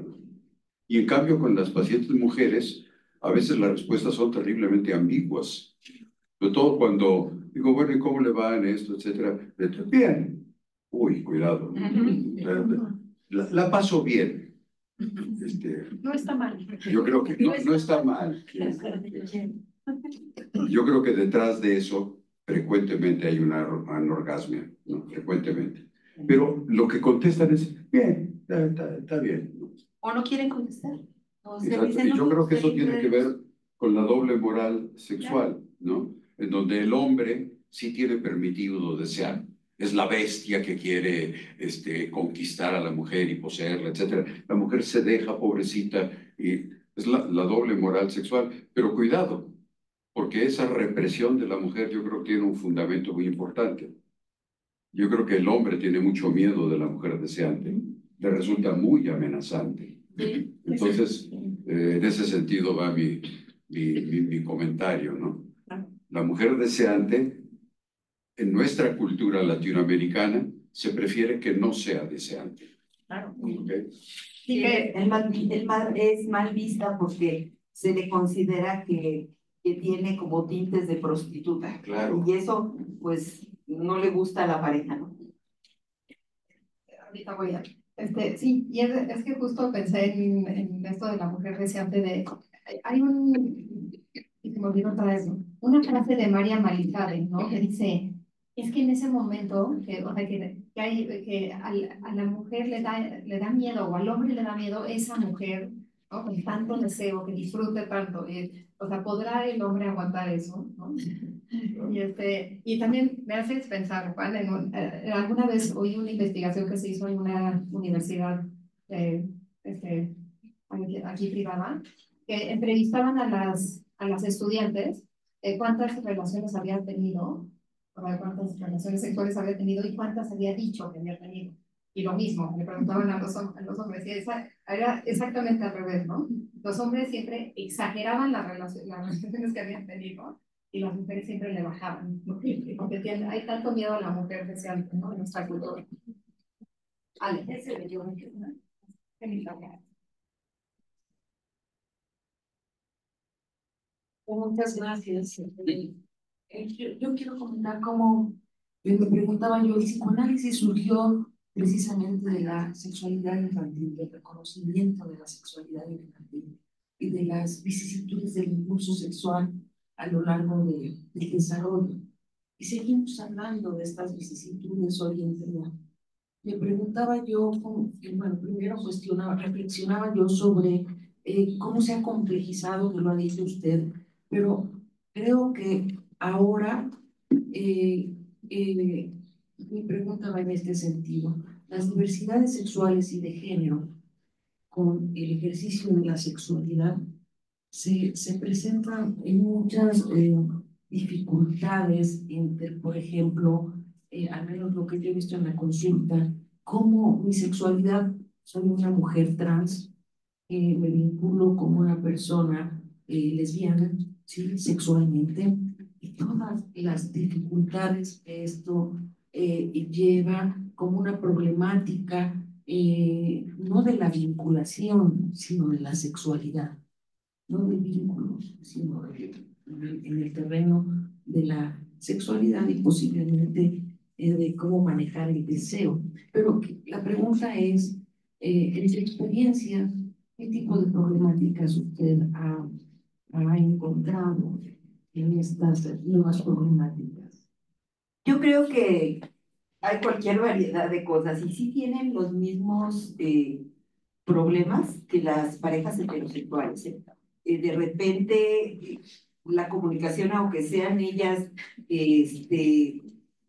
Y en cambio con las pacientes mujeres, a veces las respuestas son terriblemente ambiguas. Sobre todo cuando digo, bueno, ¿y cómo le va en esto, etcétera? Bien. Uy, cuidado. La paso bien. No está mal. Yo creo que no está mal. Yo creo que detrás de eso frecuentemente hay una anorgasmia, ¿no? Frecuentemente. Pero lo que contestan es, bien, está bien. O no quieren contestar. O sea, Exacto. dicen, Y yo no, creo que eso tiene que ver con la doble moral sexual, ¿no? en donde el hombre sí tiene permitido desear. Es la bestia que quiere conquistar a la mujer y poseerla, etc. La mujer se deja, pobrecita, y es la doble moral sexual. Pero cuidado, porque esa represión de la mujer yo creo que tiene un fundamento muy importante. Yo creo que el hombre tiene mucho miedo de la mujer deseante, le resulta muy amenazante. Entonces, en ese sentido va mi comentario, ¿no? La mujer deseante, en nuestra cultura latinoamericana, se prefiere que no sea deseante. Claro. ¿Okay? Sí, que es mal vista porque se le considera que tiene como tintes de prostituta. Claro. Y eso, pues, no le gusta a la pareja, ¿no? Ahorita voy a... sí, y es que justo pensé en esto de la mujer deseante de... Hay y se me olvidó traerlo, una frase de María Malizade, ¿no? Que dice, es que en ese momento, o sea, que a la mujer le da miedo, o al hombre le da miedo esa mujer, ¿no? Con tanto deseo, que disfrute tanto, o sea, ¿podrá el hombre aguantar eso, ¿no? Y también me haces pensar, Juan, alguna vez oí una investigación que se hizo en una universidad eh, este, aquí privada, que entrevistaban a las estudiantes cuántas relaciones habían tenido, o sea, cuántas relaciones sexuales había tenido y cuántas había dicho que había tenido. Y lo mismo, le preguntaban a los hombres, y era exactamente al revés, ¿no? Los hombres siempre exageraban las relaciones que habían tenido y las mujeres siempre le bajaban, ¿no? Porque hay tanto miedo a la mujer deseante, ¿no? En nuestra cultura. Ale, ese le dio un Muchas gracias. Yo quiero comentar cómo me preguntaba yo, el psicoanálisis surgió precisamente de la sexualidad infantil, del reconocimiento de la sexualidad infantil y de las vicisitudes del impulso sexual a lo largo del desarrollo. Y seguimos hablando de estas vicisitudes hoy en día. Me preguntaba yo, bueno, primero reflexionaba yo sobre cómo se ha complejizado, que lo ha dicho usted, pero creo que ahora mi pregunta va en este sentido. Las diversidades sexuales y de género con el ejercicio de la sexualidad se presentan en muchas dificultades, por ejemplo, al menos lo que yo he visto en la consulta, cómo mi sexualidad, soy una mujer trans, me vinculo como una persona lesbiana, ¿sí? Sexualmente, y todas las dificultades que esto lleva como una problemática, no de la vinculación, sino de la sexualidad, no de vínculos, sino en el terreno de la sexualidad y posiblemente de cómo manejar el deseo. Pero la pregunta es, en su experiencia, ¿qué tipo de problemáticas usted ha encontrado en estas nuevas problemáticas? Yo creo que hay cualquier variedad de cosas y sí tienen los mismos problemas que las parejas heterosexuales. De repente, la comunicación, aunque sean ellas,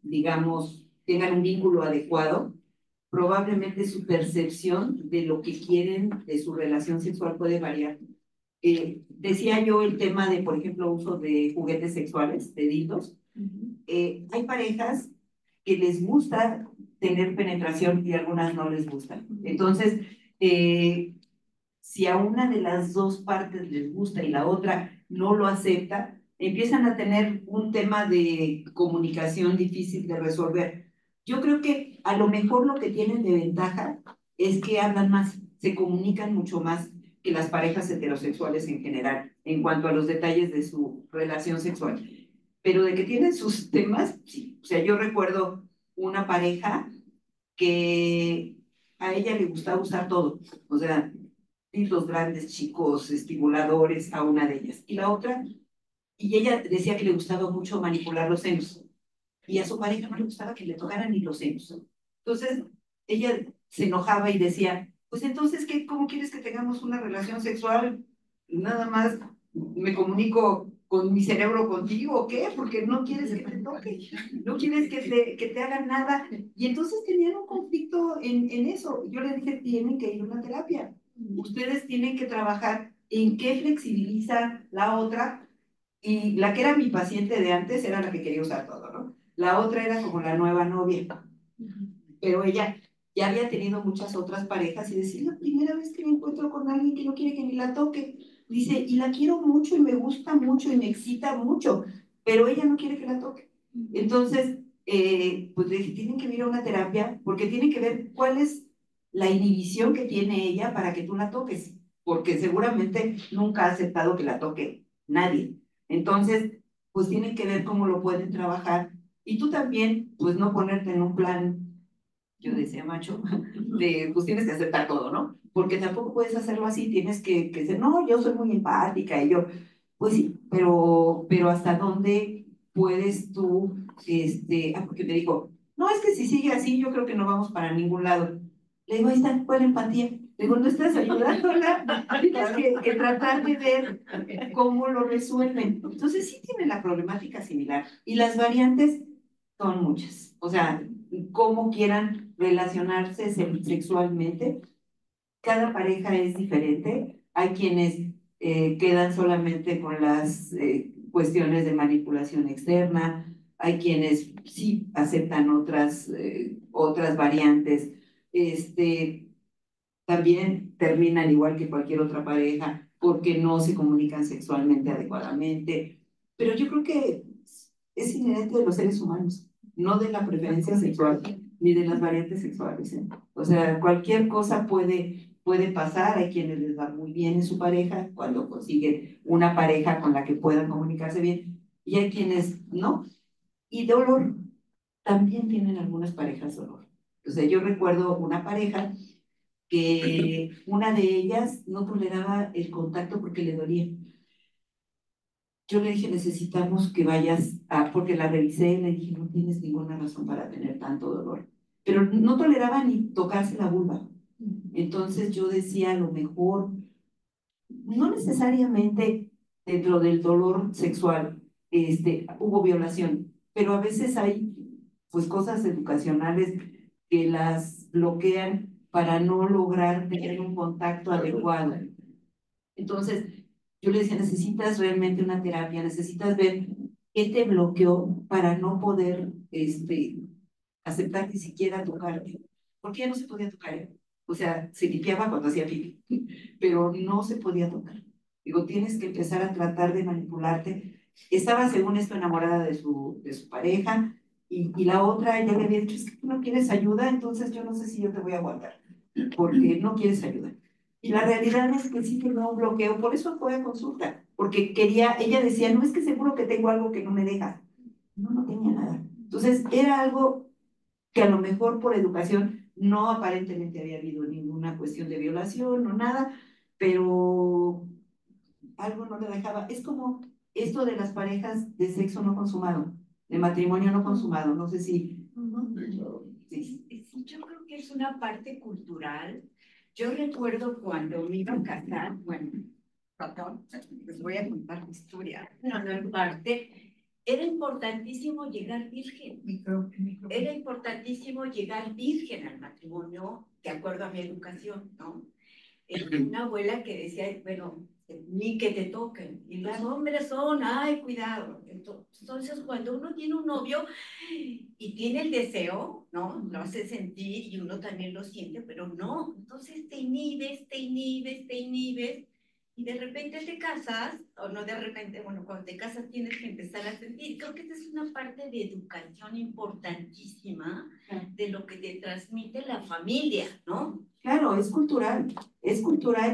digamos, tengan un vínculo adecuado, probablemente su percepción de lo que quieren de su relación sexual puede variar. Decía yo el tema de, por ejemplo, uso de juguetes sexuales, de dildos. Hay parejas que les gusta tener penetración y algunas no les gusta. Entonces, si a una de las dos partes les gusta y la otra no lo acepta, empiezan a tener un tema de comunicación difícil de resolver. Yo creo que a lo mejor lo que tienen de ventaja es que hablan más, se comunican mucho más que las parejas heterosexuales en general, en cuanto a los detalles de su relación sexual. Pero de que tienen sus temas, sí. O sea, yo recuerdo una pareja que a ella le gustaba usar todo. O sea, los grandes chicos estimuladores a una de ellas. Y la otra, y ella decía que le gustaba mucho manipular los senos. Y a su pareja no le gustaba que le tocaran ni los senos. Entonces, ella se enojaba y decía, pues entonces, ¿cómo quieres que tengamos una relación sexual? Nada más me comunico con mi cerebro contigo o qué, porque no quieres que te toque, no quieres que te hagan nada. Y entonces tenían un conflicto en eso. Yo les dije, tienen que ir a una terapia. Ustedes tienen que trabajar en qué flexibiliza la otra. Y la que era mi paciente de antes era la que quería usar todo, ¿no? La otra era como la nueva novia, pero ella ya había tenido muchas otras parejas y decía, la primera vez que me encuentro con alguien que no quiere que ni la toque, dice, y la quiero mucho y me gusta mucho y me excita mucho, pero ella no quiere que la toque. Entonces, pues le dije, tienen que ir a una terapia porque tienen que ver cuál es la inhibición que tiene ella para que tú la toques, porque seguramente nunca ha aceptado que la toque nadie. Entonces, pues tienen que ver cómo lo pueden trabajar y tú también, pues no ponerte en un plan, yo decía macho, de pues tienes que aceptar todo, ¿no? Porque tampoco puedes hacerlo así, tienes que ser, no, yo soy muy empática y yo, pues sí, pero ¿hasta dónde puedes tú, porque me dijo, no, es que si sigue así, yo creo que no vamos para ningún lado. Le digo, ahí está, ¿cuál empatía? Le digo, no estás ayudándola, tienes que tratar de ver cómo lo resuelven. Entonces sí tiene la problemática similar. Y las variantes son muchas. O sea, cómo quieran relacionarse sexualmente. Cada pareja es diferente. Hay quienes quedan solamente con las cuestiones de manipulación externa. Hay quienes sí aceptan otras variantes. También terminan igual que cualquier otra pareja porque no se comunican sexualmente adecuadamente. Pero yo creo que es inherente de los seres humanos, no de la preferencia sexual ni de las variantes sexuales, ¿eh? O sea, cualquier cosa puede pasar. Hay quienes les va muy bien en su pareja cuando consiguen una pareja con la que puedan comunicarse bien y hay quienes no. Y dolor, también tienen algunas parejas dolor. O sea, yo recuerdo una pareja que una de ellas no toleraba el contacto porque le dolía. Yo le dije, necesitamos que vayas porque la revisé y le dije, no tienes ninguna razón para tener tanto dolor. Pero no toleraba ni tocarse la vulva. Entonces yo decía, a lo mejor, no necesariamente dentro del dolor sexual, hubo violación, pero a veces hay pues cosas educacionales que las bloquean para no lograr tener un contacto adecuado. Entonces, yo le decía, necesitas realmente una terapia, necesitas ver qué te bloqueó para no poder aceptar ni siquiera tocarte. Porque ella no se podía tocar, ¿eh? O sea, se limpiaba cuando hacía pipí, pero no se podía tocar. Digo, tienes que empezar a tratar de manipularte. Estaba, según esto, enamorada de su pareja, y la otra, ella le había dicho, es que tú no quieres ayuda, entonces yo no sé si yo te voy a aguantar, porque no quieres ayuda. Y la realidad es que sí tenía un bloqueo, por eso fue a consulta, porque ella decía, no es que seguro que tengo algo que no me deja. No, no tenía nada. Entonces, era algo que a lo mejor por educación no aparentemente había habido ninguna cuestión de violación o nada, pero algo no le dejaba. Es como esto de las parejas de sexo no consumado, de matrimonio no consumado, no sé si... Sí, yo creo que es una parte cultural. Yo recuerdo cuando me iba a casar, bueno, perdón, les voy a contar mi historia, no en parte, era importantísimo llegar virgen. Era importantísimo llegar virgen al matrimonio, de acuerdo a mi educación, ¿no? Una abuela que decía, bueno, ni que te toquen. Y los hombres son, ay, cuidado. Entonces, cuando uno tiene un novio y tiene el deseo, ¿no? Lo hace sentir y uno también lo siente, pero no. Entonces te inhibes, te inhibes, te inhibes. Y de repente te casas, o no de repente, bueno, cuando te casas tienes que empezar a sentir. Creo que esta es una parte de educación importantísima de lo que te transmite la familia, ¿no? Claro, es cultural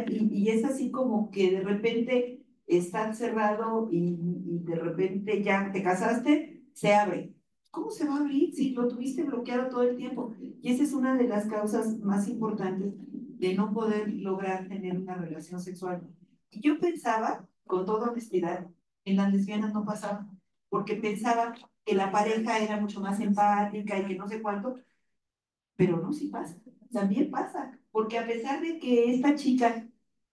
y es así como que de repente está cerrado y de repente ya te casaste, se abre. ¿Cómo se va a abrir si lo tuviste bloqueado todo el tiempo? Y esa es una de las causas más importantes de no poder lograr tener una relación sexual. Y yo pensaba, con toda honestidad, en las lesbianas no pasaba, porque pensaba que la pareja era mucho más empática y que no sé cuánto, pero no, sí pasa, también pasa, porque a pesar de que esta chica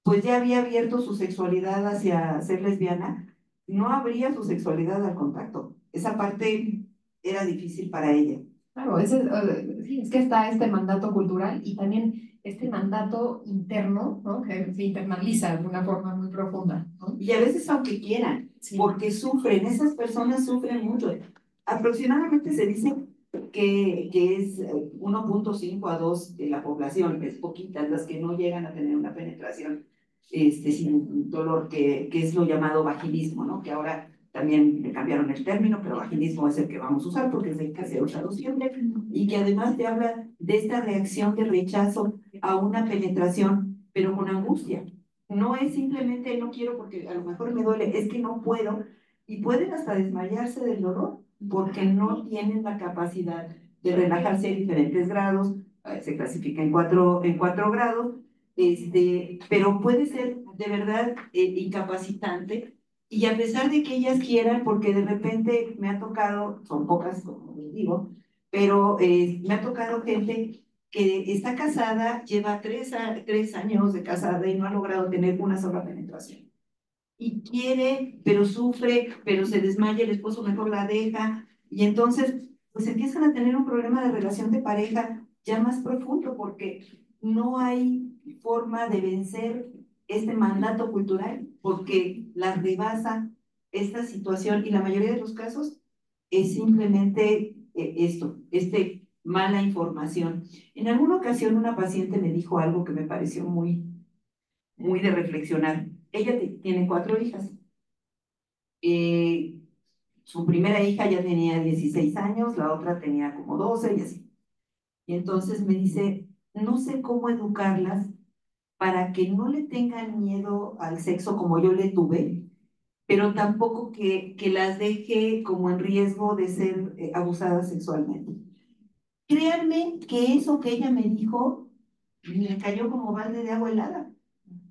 pues ya había abierto su sexualidad hacia ser lesbiana, no abría su sexualidad al contacto. Esa parte era difícil para ella. Claro, sí, es que está este mandato cultural y también este mandato interno, ¿no? Que se internaliza de una forma muy profunda, ¿no? Y a veces aunque quieran, Sí. porque sufren, esas personas sufren mucho. Aproximadamente se dice que es 1.5 a 2 de la población, es poquitas las que no llegan a tener una penetración sin dolor, que es lo llamado vaginismo, ¿no? Que ahora también le cambiaron el término, pero vaginismo es el que vamos a usar porque es el que se ha usado siempre, y que además te habla de esta reacción de rechazo a una penetración, pero con angustia. No es simplemente no quiero porque a lo mejor me duele, es que no puedo, y pueden hasta desmayarse del dolor porque no tienen la capacidad de relajarse en diferentes grados, se clasifica en cuatro grados, pero puede ser de verdad incapacitante, y a pesar de que ellas quieran, porque de repente me ha tocado, son pocas como les digo, pero me ha tocado gente que está casada, lleva 3 años de casada y no ha logrado tener una sola penetración. Y quiere, pero sufre, pero se desmaya, el esposo mejor la deja, y entonces pues empiezan a tener un problema de relación de pareja ya más profundo, porque no hay forma de vencer este mandato cultural, porque la rebasa esta situación, y la mayoría de los casos es simplemente mala información. En alguna ocasión una paciente me dijo algo que me pareció muy de reflexionar. Ella tiene 4 hijas. Eh, Su primera hija ya tenía 16 años, la otra tenía como 12 y así. Y entonces me dice, no sé cómo educarlas para que no le tengan miedo al sexo como yo le tuve, pero tampoco que las deje como en riesgo de ser abusadas sexualmente. Créanme que eso que ella me dijo me cayó como balde de agua helada.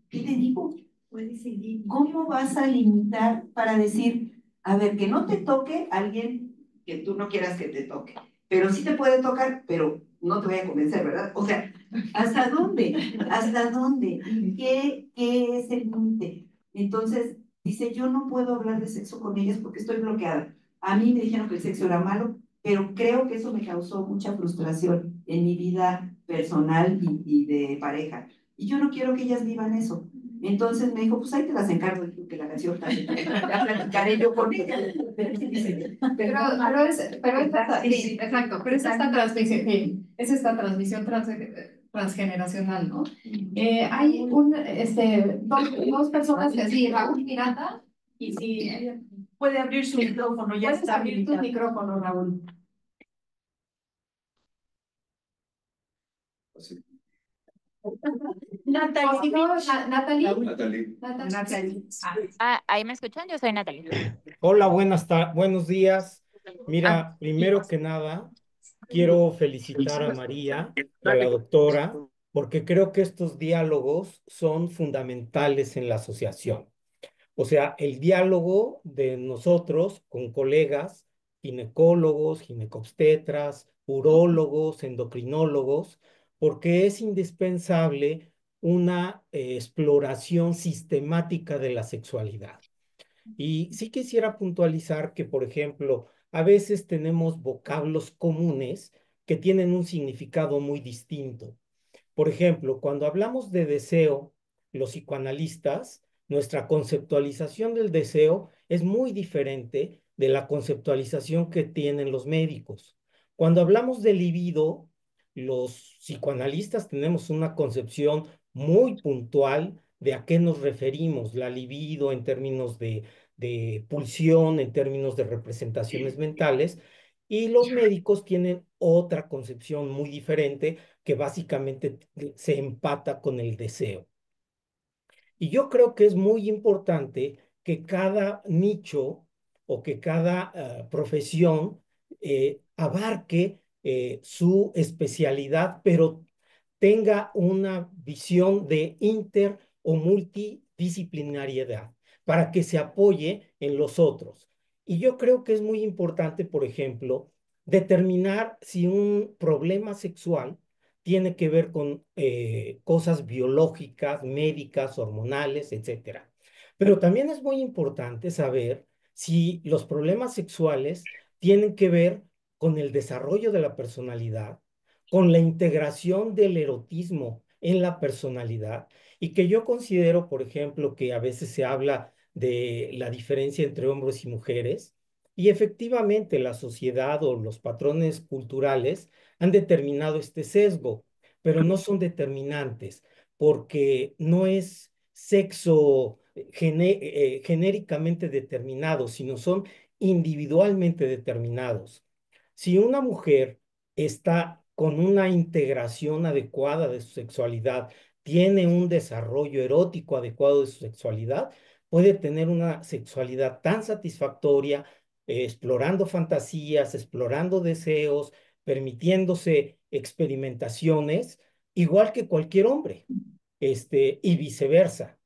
¿Qué te digo? Puedes seguir. ¿Cómo vas a limitar para decir, a ver, que no te toque alguien que tú no quieras que te toque? Pero sí te puede tocar, pero no te voy a convencer, ¿verdad? O sea, ¿hasta dónde? ¿Hasta dónde? ¿Y qué es el límite? Entonces, dice, yo no puedo hablar de sexo con ellas porque estoy bloqueada. A mí me dijeron que el sexo era malo, pero creo que eso me causó mucha frustración en mi vida personal y de pareja. Y yo no quiero que ellas vivan eso. Entonces me dijo, pues ahí te las encargo, dijo que la canción ya platicaré yo con ella. Sí, exacto, pero es esta transmisión, sí, es esta transmisión transgeneracional, ¿no? Hay dos personas que sí, Raúl Miranda, y si Puede abrir su micrófono, ya puedes está abrir tu habilitado. micrófono, Raúl. Así. O si no, Natalie. Natalie. Natalie. Ahí me escuchan, yo soy Natalia. Hola, buenos días. Mira, primero que nada, quiero felicitar a María y a la doctora, porque creo que estos diálogos son fundamentales en la asociación. O sea, el diálogo de nosotros con colegas, ginecólogos, ginecobstetras, urólogos, endocrinólogos, porque es indispensable una exploración sistemática de la sexualidad. Y sí quisiera puntualizar que, por ejemplo, a veces tenemos vocablos comunes que tienen un significado muy distinto. Por ejemplo, cuando hablamos de deseo, los psicoanalistas, nuestra conceptualización del deseo es muy diferente de la conceptualización que tienen los médicos. Cuando hablamos de libido, los psicoanalistas tenemos una concepción muy puntual de a qué nos referimos, la libido en términos de pulsión, en términos de representaciones mentales, y los médicos tienen otra concepción muy diferente que básicamente se empata con el deseo. Y yo creo que es muy importante que cada nicho o que cada profesión abarque su especialidad, pero tenga una visión de inter o multidisciplinariedad para que se apoye en los otros. Y yo creo que es muy importante, por ejemplo, determinar si un problema sexual tiene que ver con cosas biológicas, médicas, hormonales, etcétera. Pero también es muy importante saber si los problemas sexuales tienen que ver con el desarrollo de la personalidad, con la integración del erotismo en la personalidad, y que yo considero, por ejemplo, que a veces se habla de la diferencia entre hombres y mujeres, y efectivamente la sociedad o los patrones culturales han determinado este sesgo, pero no son determinantes, porque no es sexo genéricamente determinados, sino son individualmente determinados. Si una mujer está con una integración adecuada de su sexualidad, tiene un desarrollo erótico adecuado de su sexualidad, puede tener una sexualidad tan satisfactoria, explorando fantasías, explorando deseos, permitiéndose experimentaciones, igual que cualquier hombre, y viceversa.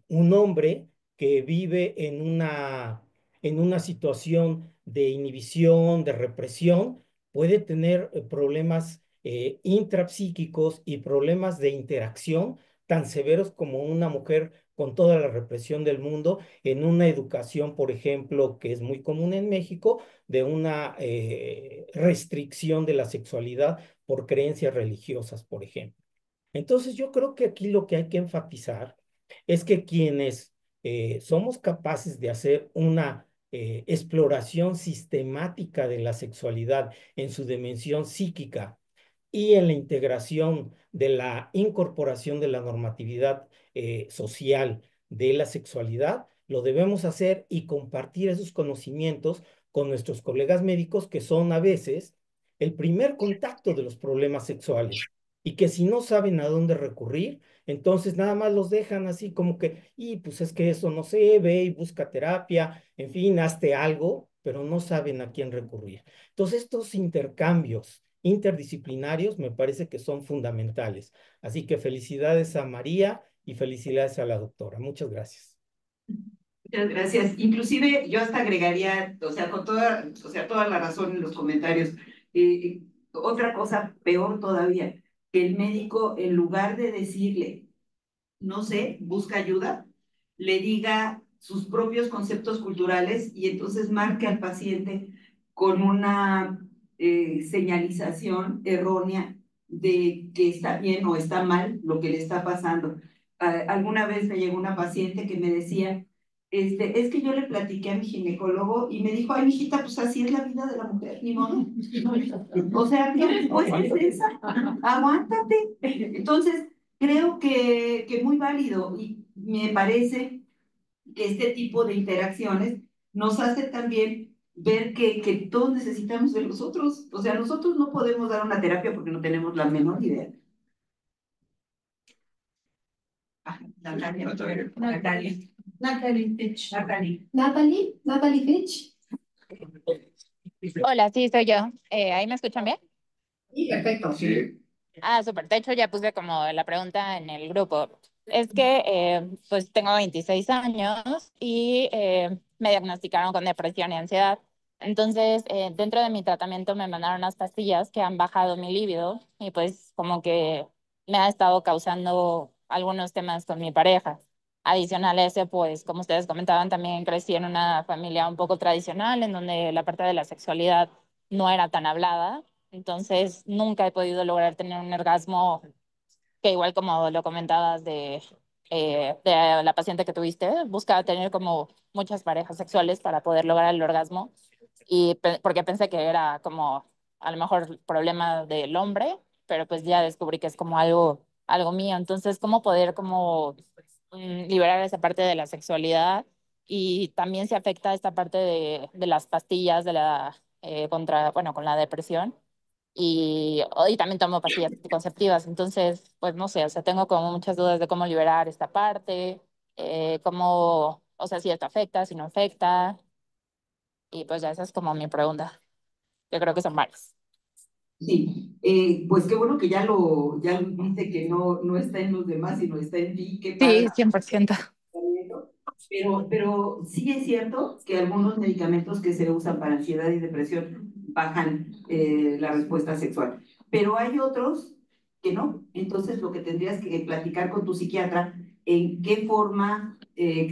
Un hombre que vive en una situación de inhibición, de represión, puede tener problemas intrapsíquicos y problemas de interacción tan severos como una mujer con toda la represión del mundo en una educación, por ejemplo, que es muy común en México, de una restricción de la sexualidad por creencias religiosas, por ejemplo. Entonces, yo creo que aquí lo que hay que enfatizar es que quienes somos capaces de hacer una exploración sistemática de la sexualidad en su dimensión psíquica y en la integración de la incorporación de la normatividad social de la sexualidad, lo debemos hacer y compartir esos conocimientos con nuestros colegas médicos, que son a veces el primer contacto de los problemas sexuales, y que si no saben a dónde recurrir, entonces nada más los dejan así como que, y pues es que eso no se ve, y busca terapia, en fin, hazte algo, pero no saben a quién recurrir. Entonces, estos intercambios interdisciplinarios me parece que son fundamentales. Así que felicidades a María y felicidades a la doctora. Muchas gracias. Muchas gracias. Inclusive yo hasta agregaría, o sea, toda la razón en los comentarios. Otra cosa peor todavía, que el médico, en lugar de decirle, no sé, busca ayuda, le diga sus propios conceptos culturales y entonces marque al paciente con una señalización errónea de que está bien o está mal lo que le está pasando. Alguna vez me llegó una paciente que me decía, es que yo le platiqué a mi ginecólogo y me dijo, ay, mijita, pues así es la vida de la mujer, ni modo. O sea, ¿qué respuesta es esa? Aguántate. Entonces, creo que muy válido y me parece que este tipo de interacciones nos hace también ver que todos necesitamos de los otros. O sea, nosotros no podemos dar una terapia porque no tenemos la menor idea. Natalia. Natalie Fitch. Natalie Fitch. Hola, sí, soy yo. ¿Ahí me escuchan bien? Sí, perfecto. Sí. Ah, súper. De hecho, ya puse como la pregunta en el grupo. Es que, pues, tengo 26 años y me diagnosticaron con depresión y ansiedad. Entonces, dentro de mi tratamiento me mandaron unas pastillas que han bajado mi libido y pues como que me ha estado causando algunos temas con mi pareja. Adicional a ese, pues, como ustedes comentaban, también crecí en una familia un poco tradicional en donde la parte de la sexualidad no era tan hablada. Entonces, nunca he podido lograr tener un orgasmo que igual como lo comentabas de la paciente que tuviste, buscaba tener como muchas parejas sexuales para poder lograr el orgasmo y porque pensé que era como a lo mejor problema del hombre, pero pues ya descubrí que es como algo mío. Entonces, ¿cómo poder como liberar esa parte de la sexualidad? Y también se afecta esta parte de las pastillas de la bueno, con la depresión y también tomo pastillas anticonceptivas, entonces, pues no sé, o sea, tengo como muchas dudas de cómo liberar esta parte, cómo, o sea, si esto afecta, si no afecta, y pues ya esa es como mi pregunta. Yo creo que son varias. Sí, pues qué bueno que ya lo dice que no está en los demás, sino está en ti, qué padre. Sí, 100%. Pero sí es cierto que algunos medicamentos que se usan para ansiedad y depresión bajan la respuesta sexual, pero hay otros que no. Entonces lo que tendrías que platicar con tu psiquiatra en qué forma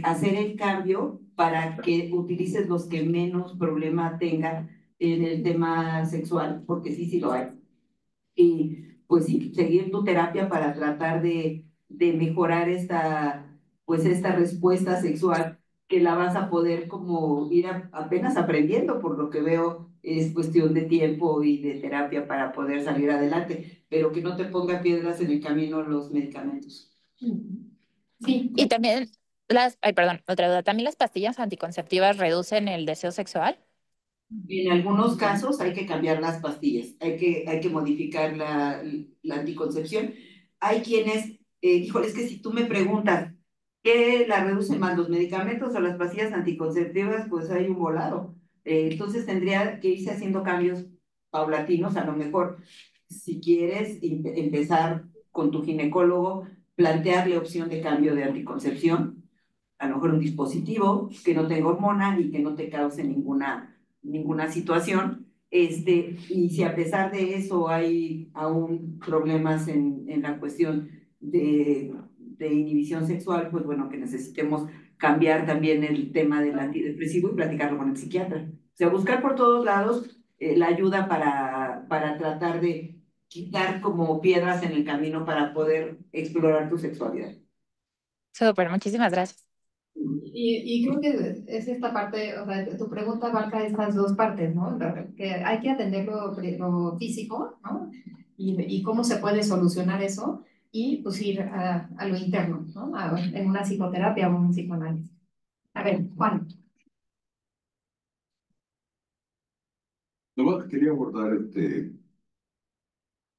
hacer el cambio para que utilices los que menos problema tengan en el tema sexual, porque sí, sí lo hay. Y pues sí, seguir tu terapia para tratar de mejorar pues esta respuesta sexual que la vas a poder como ir apenas aprendiendo, por lo que veo es cuestión de tiempo y de terapia para poder salir adelante, pero que no te ponga piedras en el camino los medicamentos. Sí, Y también ay, perdón, otra duda, ¿también las pastillas anticonceptivas reducen el deseo sexual? En algunos casos hay que cambiar las pastillas, hay que modificar la anticoncepción. Hay quienes, híjole, es que si tú me preguntas, ¿qué la reduce más, los medicamentos o las pastillas anticonceptivas? Pues hay un volado. Entonces tendría que irse haciendo cambios paulatinos, a lo mejor, si quieres empezar con tu ginecólogo, plantearle opción de cambio de anticoncepción, a lo mejor un dispositivo que no tenga hormona y que no te cause ninguna situación. Y si a pesar de eso hay aún problemas en la cuestión de inhibición sexual, pues bueno, que necesitemos cambiar también el tema del antidepresivo y platicarlo con el psiquiatra. O sea, buscar por todos lados la ayuda para tratar de quitar como piedras en el camino para poder explorar tu sexualidad. Súper, muchísimas gracias. y creo que es esta parte, o sea, tu pregunta abarca estas dos partes, ¿no? Que hay que atender lo físico, ¿no? Y cómo se puede solucionar eso y pues ir a lo interno, ¿no? En una psicoterapia o un psicoanálisis. A ver, Juan. No, quería abordar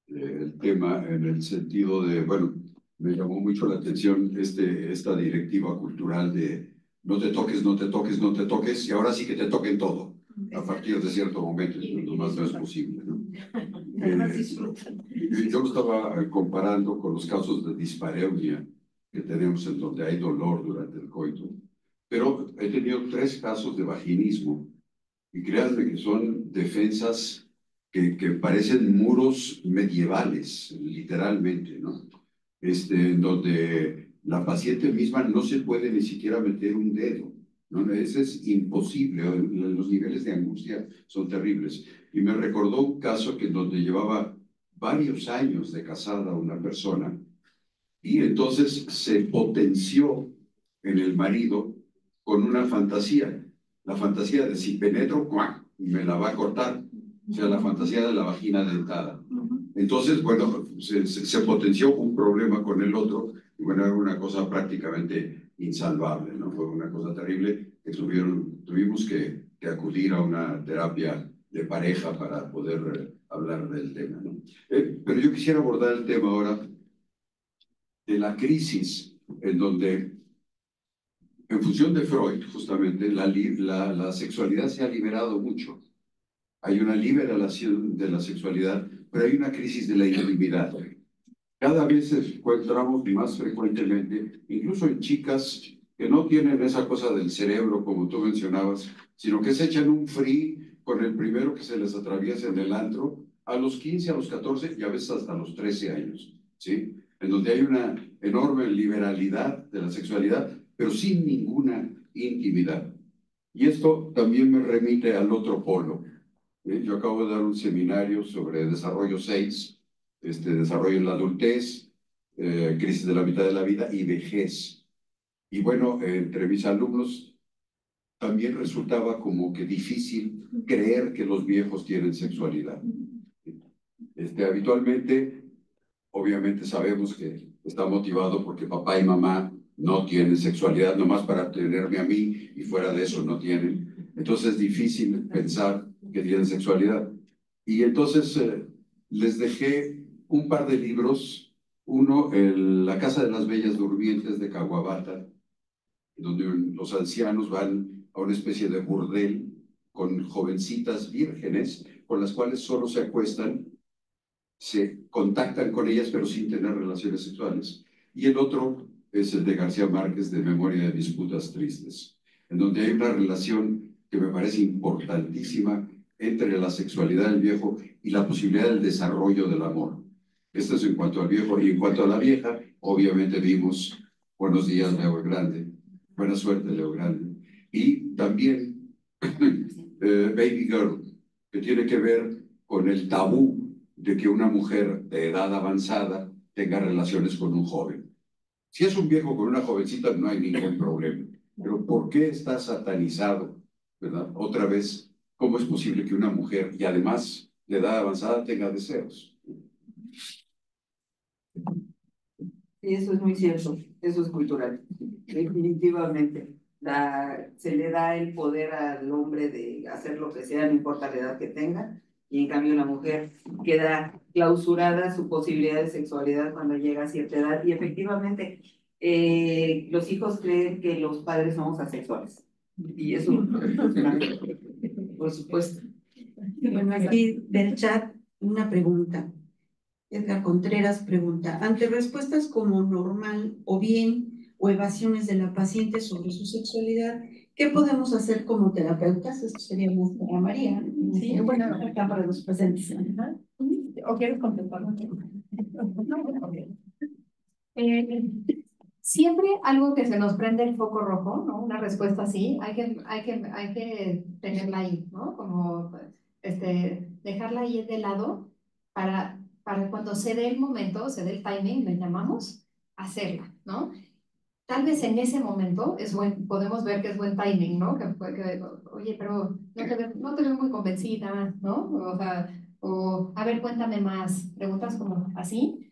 el tema en el sentido de, bueno, me llamó mucho la atención esta directiva cultural de no te toques, no te toques, no te toques, y ahora sí que te toquen todo, a partir de cierto momento, cuando más no es posible, ¿no? Yo lo estaba comparando con los casos de dispareunia que tenemos en donde hay dolor durante el coito, pero he tenido 3 casos de vaginismo, y créanme que son defensas que parecen muros medievales, literalmente, ¿no? En donde la paciente misma no se puede ni siquiera meter un dedo, ¿no? Eso es imposible, los niveles de angustia son terribles. Y me recordó un caso que en donde llevaba varios años de casada una persona, y entonces se potenció en el marido con una fantasía, la fantasía de si penetro, ¡cuac!, me la va a cortar, o sea, la fantasía de la vagina dentada. Entonces, bueno, se potenció un problema con el otro, y bueno, era una cosa prácticamente insalvable, ¿no? Fue una cosa terrible que tuvimos que acudir a una terapia de pareja para poder hablar del tema, ¿no? Pero yo quisiera abordar el tema ahora de la crisis, en donde, en función de Freud, justamente, la sexualidad se ha liberado mucho. Hay una liberación de la sexualidad, pero hay una crisis de la intimidad. Cada vez encontramos más frecuentemente, incluso en chicas que no tienen esa cosa del cerebro, como tú mencionabas, sino que se echan un free con el primero que se les atraviesa en el antro, a los 15, a los 14 y a veces hasta los 13 años, ¿sí? En donde hay una enorme liberalidad de la sexualidad, pero sin ninguna intimidad. Y esto también me remite al otro polo. Yo acabo de dar un seminario sobre desarrollo 6, desarrollo en la adultez, crisis de la mitad de la vida y vejez. Y bueno, entre mis alumnos también resultaba como que difícil creer que los viejos tienen sexualidad. Habitualmente, obviamente sabemos que está motivado porque papá y mamá no tienen sexualidad, nomás para tenerme a mí, y fuera de eso no tienen. Entonces es difícil pensar que tienen sexualidad. Y entonces les dejé un par de libros. Uno, La Casa de las Bellas Durmientes de Caguabata, donde los ancianos van a una especie de burdel con jovencitas vírgenes con las cuales solo se acuestan, se contactan con ellas pero sin tener relaciones sexuales. Y el otro es el de García Márquez, de Memoria de Disputas Tristes, en donde hay una relación que me parece importantísima entre la sexualidad del viejo y la posibilidad del desarrollo del amor. Esto es en cuanto al viejo. Y en cuanto a la vieja, obviamente vimos Buenos días, Leo Grande. Buena suerte, Leo Grande. Y también Baby Girl, que tiene que ver con el tabú de que una mujer de edad avanzada tenga relaciones con un joven. Si es un viejo con una jovencita, no hay ningún problema. Pero ¿por qué está satanizado? ¿Verdad? Otra vez, ¿cómo es posible que una mujer, y además de edad avanzada, tenga deseos? Sí, eso es muy cierto, eso es cultural, definitivamente. Se le da el poder al hombre de hacer lo que sea, no importa la edad que tenga, y en cambio la mujer queda clausurada su posibilidad de sexualidad cuando llega a cierta edad, y efectivamente los hijos creen que los padres somos asexuales, y eso es una... por supuesto. Bueno, aquí del chat una pregunta. Edgar Contreras pregunta, ante respuestas como normal o bien o evasiones de la paciente sobre su sexualidad, ¿qué podemos hacer como terapeutas? Esto sería más para María. Sí, bueno, acá para los presentes. ¿O quieres contestar? Siempre algo que se nos prende el foco rojo, ¿no? Una respuesta así, hay que tenerla ahí, ¿no? Como dejarla ahí de lado para cuando se dé el momento, se dé el timing, le llamamos, hacerla, ¿no? Tal vez en ese momento podemos ver que es buen timing, ¿no? Oye, pero no te veo muy convencida, ¿no? O sea, a ver, cuéntame más, preguntas como así.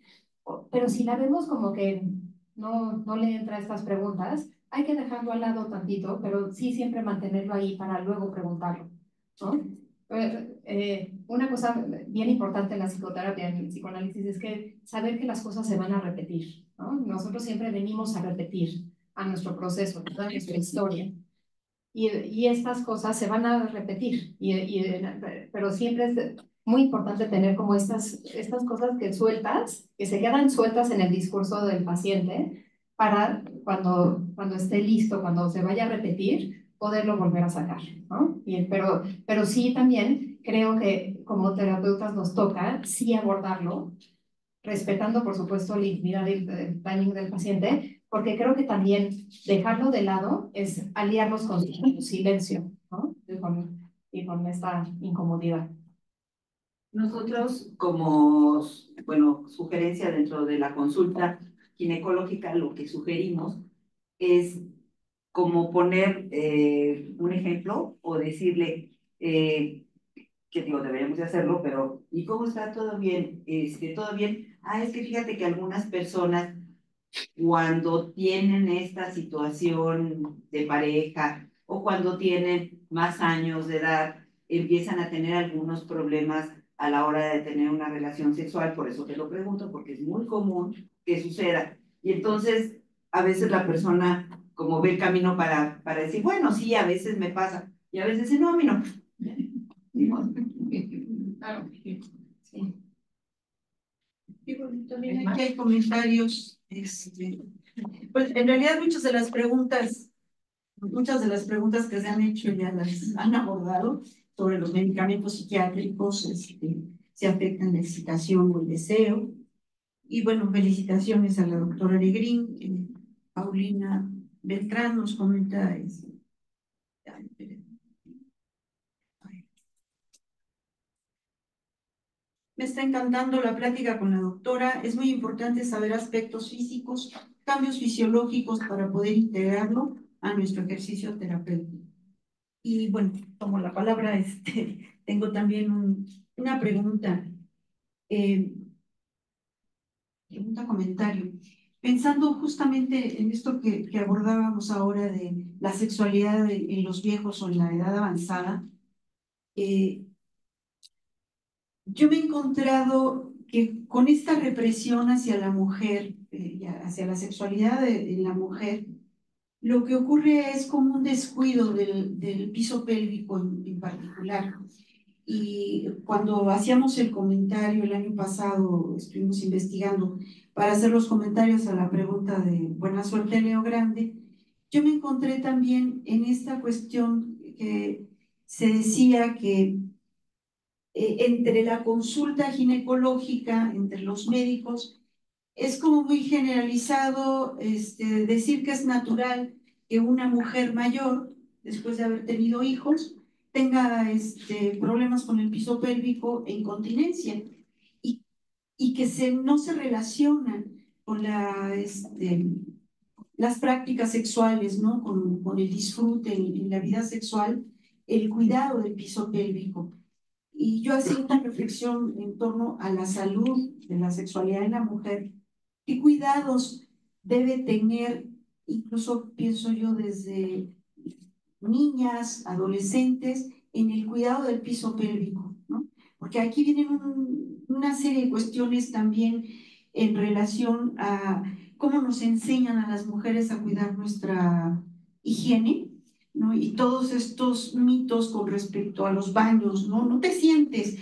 Pero si la vemos como que no le entra estas preguntas, hay que dejarlo al lado tantito, pero sí siempre mantenerlo ahí para luego preguntarlo, ¿no? Una cosa bien importante en la psicoterapia, en el psicoanálisis, es que saber que las cosas se van a repetir, ¿no? Nosotros siempre venimos a repetir a nuestro proceso, a nuestra historia. Y estas cosas se van a repetir, pero siempre es muy importante tener como estas cosas que sueltas, que se quedan sueltas en el discurso del paciente, para cuando esté listo, cuando se vaya a repetir, poderlo volver a sacar, ¿no? Pero sí también creo que como terapeutas nos toca sí abordarlo, respetando por supuesto la intimidad y el timing del paciente, porque creo que también dejarlo de lado es aliarnos con su silencio, ¿no? Y con esta incomodidad. Nosotros, como, bueno, sugerencia dentro de la consulta ginecológica, lo que sugerimos es como poner un ejemplo o decirle, que digo, deberíamos de hacerlo, pero ¿y cómo está? ¿Todo bien? ¿Todo bien? Ah, es que fíjate que algunas personas cuando tienen esta situación de pareja o cuando tienen más años de edad, empiezan a tener algunos problemas a la hora de tener una relación sexual. Por eso te lo pregunto, porque es muy común que suceda. Y entonces, a veces la persona como ve el camino para decir, bueno, sí, a veces me pasa. Y a veces dice, no, a mí no. Claro, sí. Y bueno, también aquí hay comentarios, pues en realidad muchas de las preguntas que se han hecho ya las han abordado sobre los medicamentos psiquiátricos, si afectan la excitación o el deseo. Y bueno, felicitaciones a la doctora Alegrín. Paulina Beltrán nos comenta, me está encantando la plática con la doctora. Es muy importante saber aspectos físicos, cambios fisiológicos para poder integrarlo a nuestro ejercicio terapéutico. Y bueno, como la palabra, tengo también una pregunta, comentario. Pensando justamente en esto que abordábamos ahora de la sexualidad en los viejos o en la edad avanzada, yo me he encontrado que con esta represión hacia la mujer, hacia la sexualidad de la mujer, lo que ocurre es como un descuido del piso pélvico en particular. Y cuando hacíamos el comentario el año pasado, estuvimos investigando para hacer los comentarios a la pregunta de Buena Suerte Leo Grande, yo me encontré también en esta cuestión que se decía que entre la consulta ginecológica, entre los médicos, es como muy generalizado decir que es natural que una mujer mayor, después de haber tenido hijos, tenga problemas con el piso pélvico e incontinencia y que no se relacionan con las prácticas sexuales, ¿no? Con el disfrute en la vida sexual, el cuidado del piso pélvico. Y yo hacía una reflexión en torno a la salud de la sexualidad en la mujer. ¿Qué cuidados debe tener, incluso pienso yo, desde niñas, adolescentes, en el cuidado del piso pélvico, ¿no? Porque aquí vienen una serie de cuestiones también en relación a cómo nos enseñan a las mujeres a cuidar nuestra higiene, ¿no? Y todos estos mitos con respecto a los baños, ¿no? No te sientes.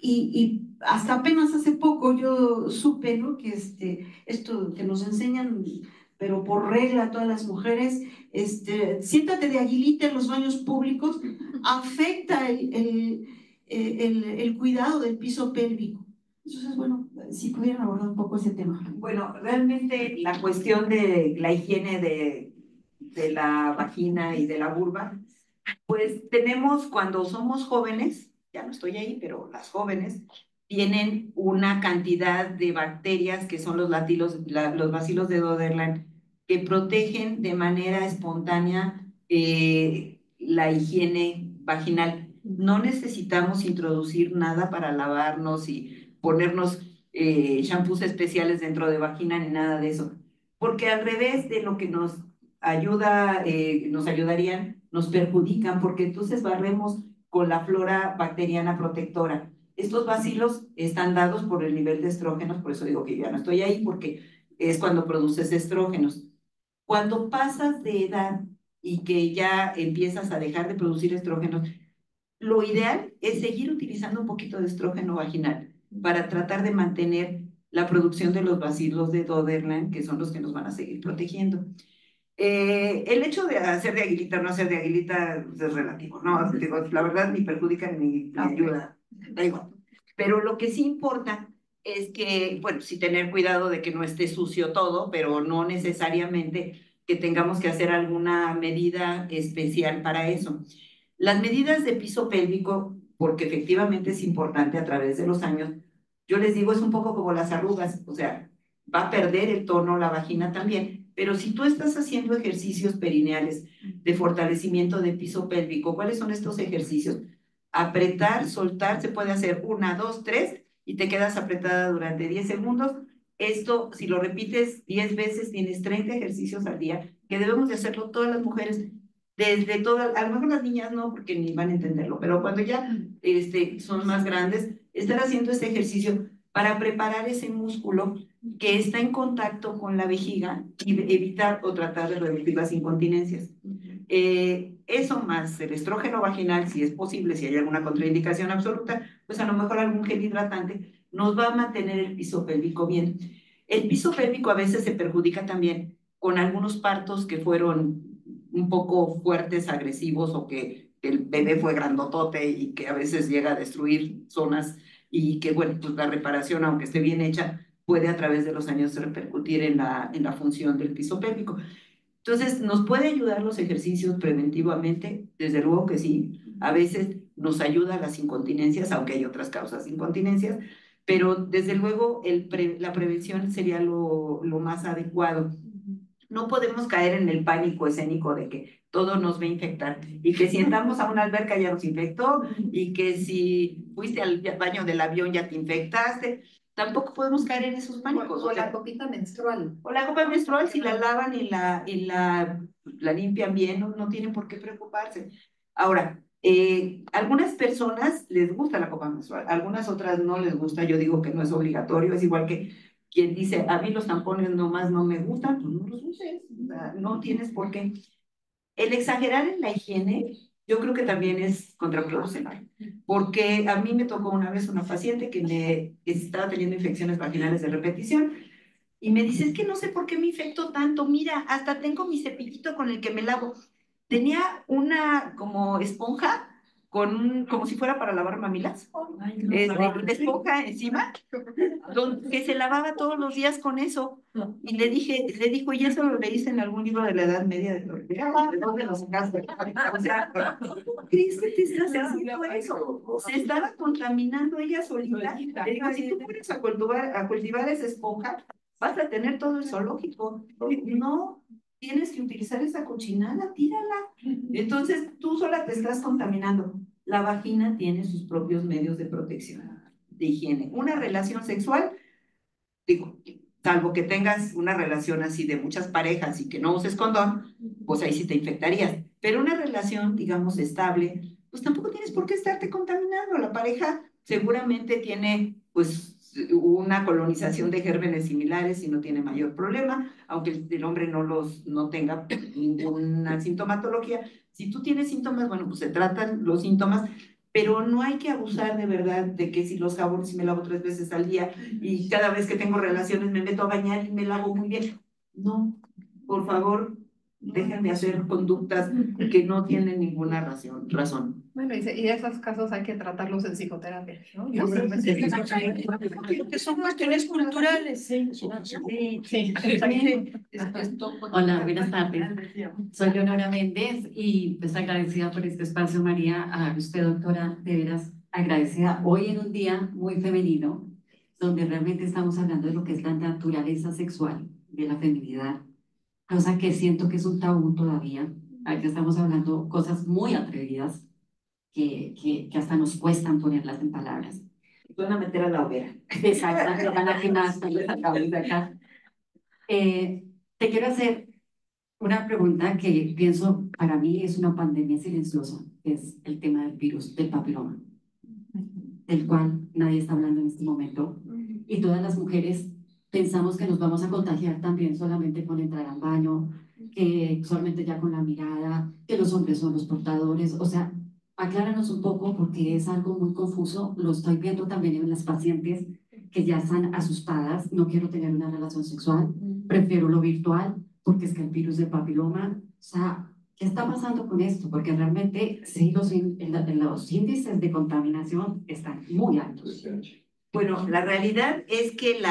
Y hasta apenas hace poco yo supe, ¿no? Que esto que nos enseñan, pero por regla a todas las mujeres, siéntate de aguilita en los baños públicos, afecta el cuidado del piso pélvico. Entonces, bueno, si pudieran abordar un poco ese tema. Bueno, realmente la cuestión de la higiene de la vagina y de la vulva, pues tenemos cuando somos jóvenes, ya no estoy ahí, pero las jóvenes tienen una cantidad de bacterias que son los bacilos de Doderland, que protegen de manera espontánea la higiene vaginal. No necesitamos introducir nada para lavarnos y ponernos shampoos especiales dentro de vagina ni nada de eso, porque al revés de lo que nos ayudarían, nos perjudican, porque entonces barremos con la flora bacteriana protectora. Estos bacilos están dados por el nivel de estrógenos, por eso digo que ya no estoy ahí, porque es cuando produces estrógenos. Cuando pasas de edad y que ya empiezas a dejar de producir estrógenos, lo ideal es seguir utilizando un poquito de estrógeno vaginal para tratar de mantener la producción de los bacilos de Doderland, que son los que nos van a seguir protegiendo. El hecho de hacer de aguilita o no hacer de aguilita es relativo, ¿no? Digo, la verdad ni perjudica ni ayuda, da igual. Pero lo que sí importa es que, bueno, sí tener cuidado de que no esté sucio todo, pero no necesariamente que tengamos que hacer alguna medida especial para eso. Las medidas de piso pélvico, porque efectivamente es importante a través de los años, yo les digo, es un poco como las arrugas, o sea, va a perder el tono la vagina también, pero si tú estás haciendo ejercicios perineales de fortalecimiento de piso pélvico, ¿cuáles son estos ejercicios? Apretar, soltar, se puede hacer 1, 2, 3 y te quedas apretada durante 10 segundos. Esto, si lo repites 10 veces, tienes 30 ejercicios al día, que debemos de hacerlo todas las mujeres, desde todas, a lo mejor las niñas no, porque ni van a entenderlo, pero cuando ya son más grandes, estar haciendo este ejercicio para preparar ese músculo que está en contacto con la vejiga y evitar o tratar de reducir las incontinencias. Eso más el estrógeno vaginal, si es posible, si hay alguna contraindicación absoluta, pues a lo mejor algún gel hidratante nos va a mantener el piso pélvico bien. El piso pélvico a veces se perjudica también con algunos partos que fueron un poco fuertes, agresivos, o que el bebé fue grandotote y que a veces llega a destruir zonas, y que, bueno, pues la reparación, aunque esté bien hecha, puede a través de los años repercutir en la función del piso pélvico. Entonces, ¿nos puede ayudar los ejercicios preventivamente? Desde luego que sí. A veces nos ayuda las incontinencias, aunque hay otras causas de incontinencias, pero desde luego la prevención sería lo más adecuado. No podemos caer en el pánico escénico de que todo nos va a infectar y que si entramos a una alberca ya nos infectó y que si fuiste al baño del avión ya te infectaste. Tampoco podemos caer en esos pánicos. O la copita menstrual. O la copa menstrual, si la lavan y la limpian bien, no tienen por qué preocuparse. Ahora, algunas personas les gusta la copa menstrual, algunas otras no les gusta. Yo digo que no es obligatorio, es igual que quien dice, a mí los tampones nomás no me gustan, pues no los uses, no tienes por qué. El exagerar en la higiene, yo creo que también es contraproducente, porque a mí me tocó una vez una paciente que estaba teniendo infecciones vaginales de repetición, y me dice, es que no sé por qué me infecto tanto, mira, hasta tengo mi cepillito con el que me lavo. Tenía una como esponja como si fuera para lavar mamilas, de esponja encima, que se lavaba todos los días con eso. Y le dijo, ¿y eso lo leíste en algún libro de la Edad Media? ¿De dónde lo sacaste? O sea, ¿cómo crees que te estás haciendo eso? Se estaba contaminando ella solita. Le digo, si tú pones a cultivar esa esponja, vas a tener todo el zoológico. No, tienes que utilizar esa cochinada, tírala. Entonces, tú sola te estás contaminando. La vagina tiene sus propios medios de protección, de higiene. Una relación sexual, digo, salvo que tengas una relación así de muchas parejas y que no uses condón, pues ahí sí te infectarías. Pero una relación, digamos, estable, pues tampoco tienes por qué estarte contaminando. La pareja seguramente tiene, pues, una colonización de gérmenes similares y no tiene mayor problema, aunque el hombre no tenga ninguna sintomatología. Si tú tienes síntomas, bueno, pues se tratan los síntomas, pero no hay que abusar de verdad de que si los jabones y me lavo 3 veces al día y cada vez que tengo relaciones me meto a bañar y me lavo muy bien. No, por favor, dejen de hacer conductas que no tienen ninguna razón. Bueno, y esos casos hay que tratarlos en psicoterapia, ¿no? Que son cuestiones culturales, sí. Sí. Hola, buenas tardes. Soy Leonora Méndez y pues agradecida por este espacio, María, a usted, doctora, de veras agradecida hoy en un día muy femenino, donde realmente estamos hablando de lo que es la naturaleza sexual, de la feminidad, cosa que siento que es un tabú todavía. Aquí estamos hablando cosas muy atrevidas que hasta nos cuestan ponerlas en palabras. Van a meter a la hoguera. Exacto, van a quemar, les acabamos de acá. Te quiero hacer una pregunta que pienso para mí es una pandemia silenciosa, que es el tema del virus del papiloma, del cual nadie está hablando en este momento. Y todas las mujeres pensamos que nos vamos a contagiar también solamente con entrar al baño, que solamente ya con la mirada, que los hombres son los portadores. O sea, acláranos un poco porque es algo muy confuso. Lo estoy viendo también en las pacientes que ya están asustadas. No quiero tener una relación sexual, prefiero lo virtual porque es que el virus del papiloma, o sea, ¿qué está pasando con esto? Porque realmente sí, los índices de contaminación están muy altos. Bueno, la realidad es que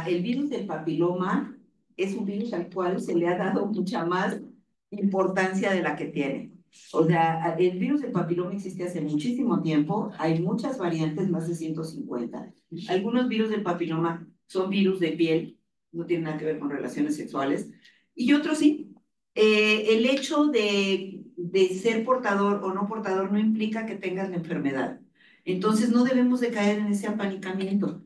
el virus del papiloma es un virus al cual se le ha dado mucha más importancia de la que tiene. O sea, el virus del papiloma existe hace muchísimo tiempo, hay muchas variantes, más de 150. Algunos virus del papiloma son virus de piel, no tienen nada que ver con relaciones sexuales, y otros sí. El hecho de ser portador o no portador no implica que tengas la enfermedad. Entonces no debemos de caer en ese apanicamiento.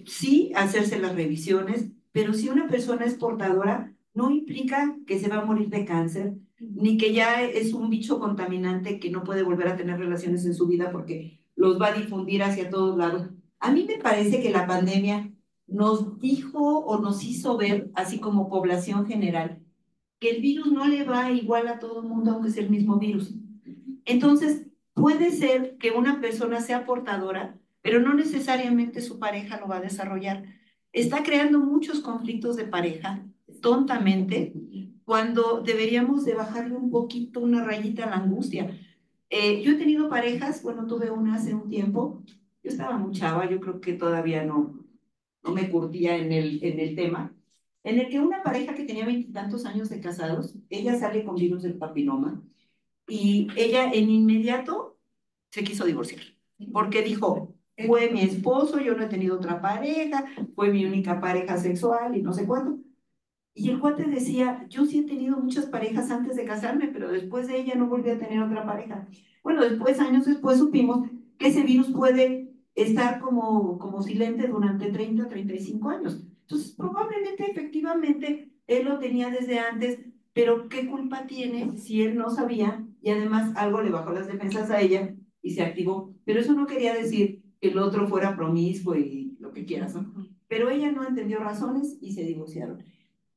Sí, hacerse las revisiones, pero si una persona es portadora, no implica que se va a morir de cáncer, ni que ya es un bicho contaminante que no puede volver a tener relaciones en su vida porque los va a difundir hacia todos lados. A mí me parece que la pandemia nos dijo o nos hizo ver, así como población general, que el virus no le va igual a todo el mundo, aunque sea el mismo virus. Entonces, puede ser que una persona sea portadora, pero no necesariamente su pareja lo va a desarrollar. Está creando muchos conflictos de pareja, tontamente, cuando deberíamos de bajarle un poquito, una rayita a la angustia. Yo he tenido parejas, bueno, tuve una hace un tiempo, yo estaba muy chava, yo creo que todavía no me curtía en el tema, en el que una pareja que tenía 20 y tantos años de casados, ella sale con virus del papiloma, y ella en inmediato se quiso divorciar, porque dijo, fue mi esposo, yo no he tenido otra pareja, fue mi única pareja sexual y no sé cuánto. Y el cuate decía, yo sí he tenido muchas parejas antes de casarme, pero después de ella no volví a tener otra pareja. Bueno, después, años después, supimos que ese virus puede estar como silente durante 35 años. Entonces, probablemente, efectivamente, él lo tenía desde antes, pero ¿qué culpa tiene si él no sabía y además algo le bajó las defensas a ella y se activó? Pero eso no quería decir que el otro fuera promiscuo y lo que quieras, ¿no? Pero ella no entendió razones y se divorciaron.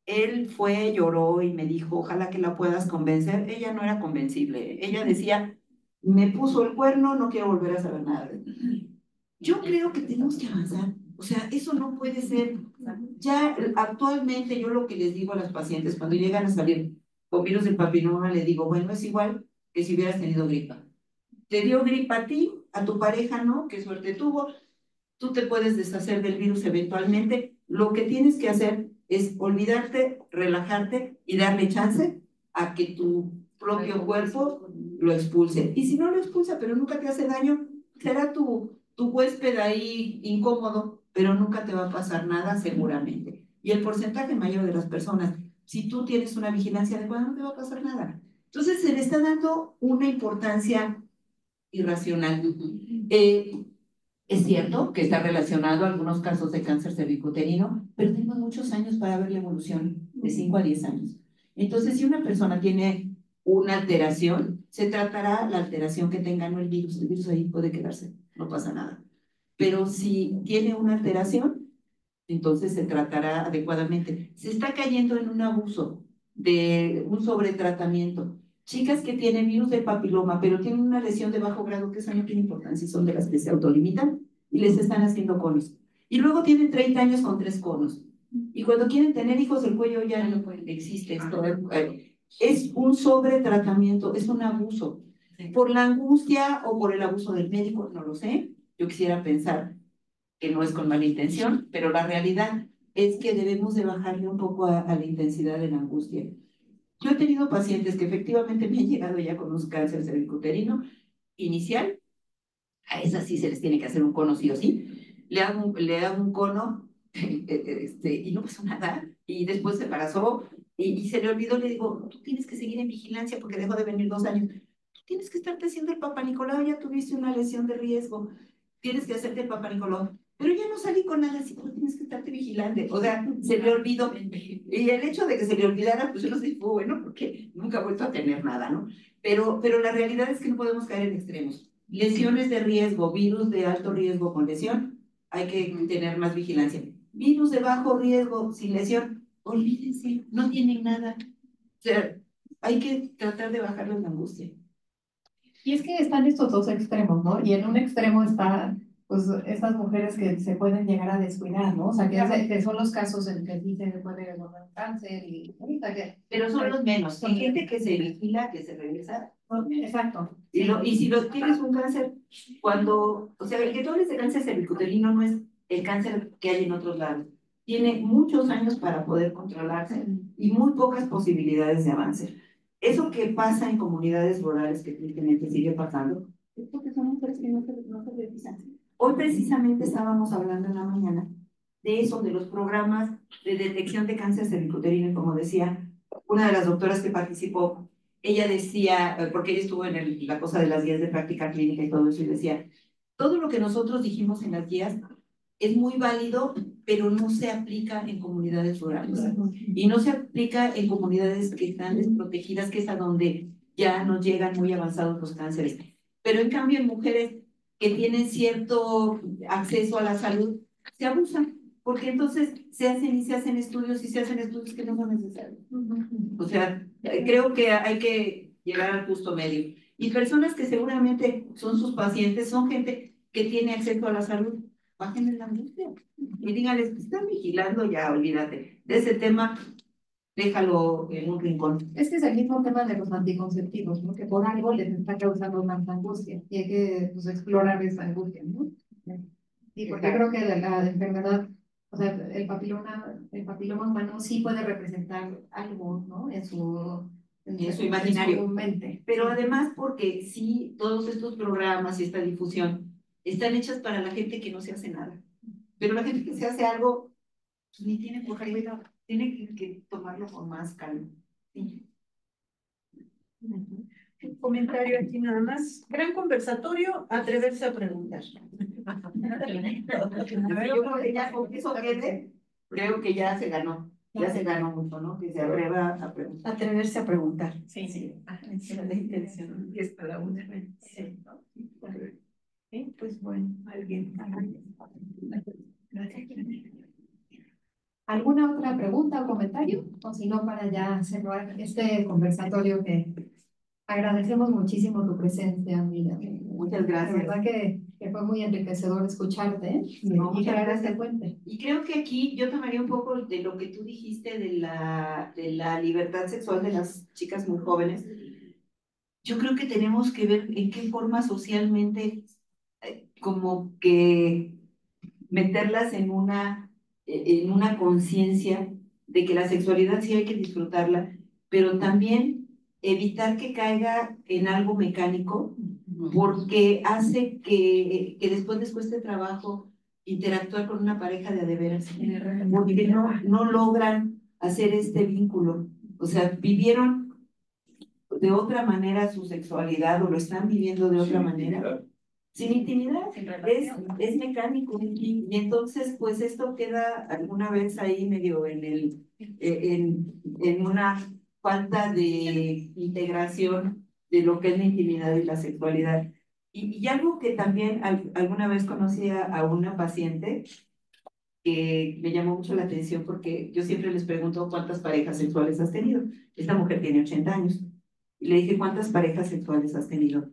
Él fue, lloró y me dijo, ojalá que la puedas convencer. Ella no era convencible. Ella decía, me puso el cuerno, no quiero volver a saber nada de él. Yo creo que tenemos que avanzar. O sea, eso no puede ser. Ya actualmente yo lo que les digo a las pacientes cuando llegan a salir con virus del papiloma, les digo, bueno, es igual que si hubieras tenido gripa. te dio gripa a ti, a tu pareja no, qué suerte tuvo, tú te puedes deshacer del virus eventualmente. Lo que tienes que hacer es olvidarte, relajarte y darle chance a que tu propio cuerpo lo expulse. Y si no lo expulsa, pero nunca te hace daño, será tu huésped ahí incómodo, pero nunca te va a pasar nada seguramente. Y el porcentaje mayor de las personas, si tú tienes una vigilancia adecuada, no te va a pasar nada. Entonces se le está dando una importancia irracional. Es cierto que está relacionado a algunos casos de cáncer cervicuterino, pero tenemos muchos años para ver la evolución, de 5 a 10 años. Entonces, si una persona tiene una alteración, se tratará la alteración que tenga, no el virus ahí puede quedarse, no pasa nada. Pero si tiene una alteración, entonces se tratará adecuadamente. Se está cayendo en un abuso, de un sobretratamiento. Chicas que tienen virus de papiloma, pero tienen una lesión de bajo grado, que eso no tiene importancia, son de las que se autolimitan y les están haciendo conos. Y luego tienen 30 años con 3 conos. Y cuando quieren tener hijos, el cuello ya no existe. Es un sobretratamiento, es un abuso. Por la angustia o por el abuso del médico, no lo sé. Yo quisiera pensar que no es con mala intención, pero la realidad es que debemos de bajarle un poco a la intensidad de la angustia. Yo he tenido pacientes que efectivamente me han llegado ya con un cáncer cervicuterino inicial, a esas sí se les tiene que hacer un cono sí o sí, le hago un cono y no pasó nada, y después se embarazó y se le olvidó, le digo, tú tienes que seguir en vigilancia porque dejó de venir 2 años, tú tienes que estarte haciendo el Papá Nicolau, ya tuviste una lesión de riesgo, tienes que hacerte el Papá Nicolau. Pero ya no salí con nada, así que tienes que estarte vigilante. O sea, se le olvidó. Y el hecho de que se le olvidara, pues yo no sé si fue bueno, porque nunca ha vuelto a tener nada, ¿no? Pero la realidad es que no podemos caer en extremos. Lesiones de riesgo, virus de alto riesgo con lesión, hay que tener más vigilancia. Virus de bajo riesgo sin lesión, olvídense, no tienen nada. O sea, hay que tratar de bajarles la angustia. Y es que están estos dos extremos, ¿no? Y en un extremo está, pues, estas mujeres que se pueden llegar a descuidar, ¿no? O sea, que son los casos en que sí se puede desarrollar cáncer y ahorita que... Pero son los menos. Hay gente que se vigila, que se regresa. Exacto. Y si lo tienes un cáncer, o sea, el que tú hables de cáncer cervicuterino no es el cáncer que hay en otros lados. Tiene muchos años para poder controlarse y muy pocas posibilidades de avance. Eso que pasa en comunidades rurales, que tristemente sigue pasando, es porque son mujeres que no se revisan. Hoy precisamente estábamos hablando en la mañana de eso, de los programas de detección de cáncer cervicuterino, como decía una de las doctoras que participó, ella decía, porque ella estuvo en la cosa de las guías de práctica clínica y todo eso, y decía, todo lo que nosotros dijimos en las guías es muy válido, pero no se aplica en comunidades rurales. Y no se aplica en comunidades que están desprotegidas, que es a donde ya nos llegan muy avanzados los cánceres. Pero en cambio, en mujeres que tienen cierto acceso a la salud, se abusan, porque entonces se hacen estudios y se hacen estudios que no son necesarios. O sea, creo que hay que llegar al justo medio. Y personas que seguramente son sus pacientes, son gente que tiene acceso a la salud, bajen en la angustia y díganles que están vigilando, ya olvídate de ese tema, déjalo en un rincón. Este es el mismo tema de los anticonceptivos, ¿no? Que por algo les está causando más angustia y hay que, pues, explorar esa angustia, ¿no? Y porque creo que la enfermedad, o sea, el papiloma humano sí puede representar algo, ¿no? En su imaginario. En su mente. Pero además porque sí, todos estos programas y esta difusión están hechas para la gente que no se hace nada. Pero la gente que se hace algo, pues, ni tiene por qué cuidado, tiene que tomarlo con más calma. Sí. Un comentario aquí nada más. Gran conversatorio, atreverse a preguntar. Yo creo que ya con eso quede, creo que ya se ganó. Ya se ganó mucho, ¿no? Que se atreva a preguntar. Atreverse a preguntar. Sí. Esa es la intención. Y es para una. Sí. Sí, pues bueno, alguien. Gracias. ¿Alguna otra pregunta o comentario? O si no, para ya cerrar este conversatorio que agradecemos muchísimo tu presencia, amiga. Muchas gracias. La verdad que fue muy enriquecedor escucharte y crear este puente. Y creo que aquí yo tomaría un poco de lo que tú dijiste de la libertad sexual de las chicas muy jóvenes. yo creo que tenemos que ver en qué forma socialmente como que meterlas en una conciencia de que la sexualidad sí hay que disfrutarla, pero también evitar que caiga en algo mecánico, porque hace que después les cueste trabajo interactuar con una pareja de veras, porque no logran hacer este vínculo. O sea, vivieron de otra manera su sexualidad o lo están viviendo de otra manera. Sin intimidad, es mecánico. Y entonces, pues esto queda alguna vez ahí medio en una falta de integración de lo que es la intimidad y la sexualidad. Y algo que también alguna vez conocí a una paciente que me llamó mucho la atención porque yo siempre les pregunto cuántas parejas sexuales has tenido. Esta mujer tiene 80 años. Y le dije, ¿cuántas parejas sexuales has tenido?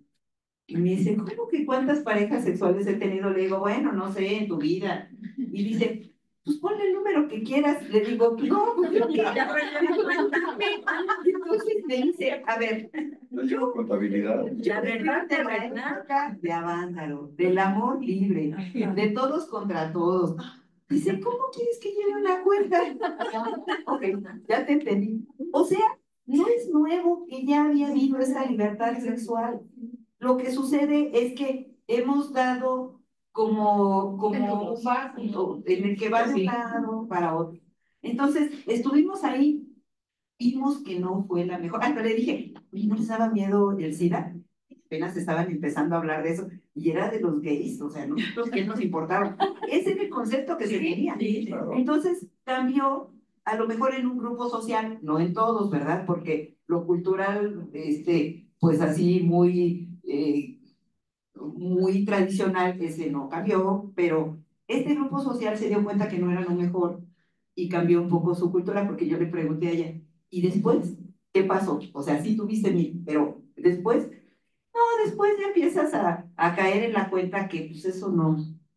Y me dice, ¿cómo que cuántas parejas sexuales he tenido? Le digo, bueno, no sé, en tu vida. Y dice, pues ponle el número que quieras. Le digo, no, pues yo que ya. Entonces me dice, a ver, No llevo contabilidad. la verdad de la época de Avándaro, del amor libre, de todos contra todos. Dice, ¿cómo quieres que lleve una cuenta? Ok, ya te entendí. O sea, no es nuevo que ya había habido esa libertad sexual. Lo que sucede es que hemos dado como un paso en el que va de un lado para otro. Entonces, estuvimos ahí, vimos que no fue la mejor. Pero le dije, oye, ¿no les daba miedo el SIDA? Apenas estaban empezando a hablar de eso, y era de los gays, o sea, nosotros, ¿qué nos importaba? Ese era el concepto que se tenía. Entonces, cambió, a lo mejor en un grupo social, no en todos, ¿verdad? Porque lo cultural, pues así muy tradicional, ese no cambió, pero este grupo social se dio cuenta que no era lo mejor y cambió un poco su cultura, porque yo le pregunté a ella, ¿y después qué pasó? O sea, sí tuviste mí, pero después, no, después ya empiezas a caer en la cuenta que pues eso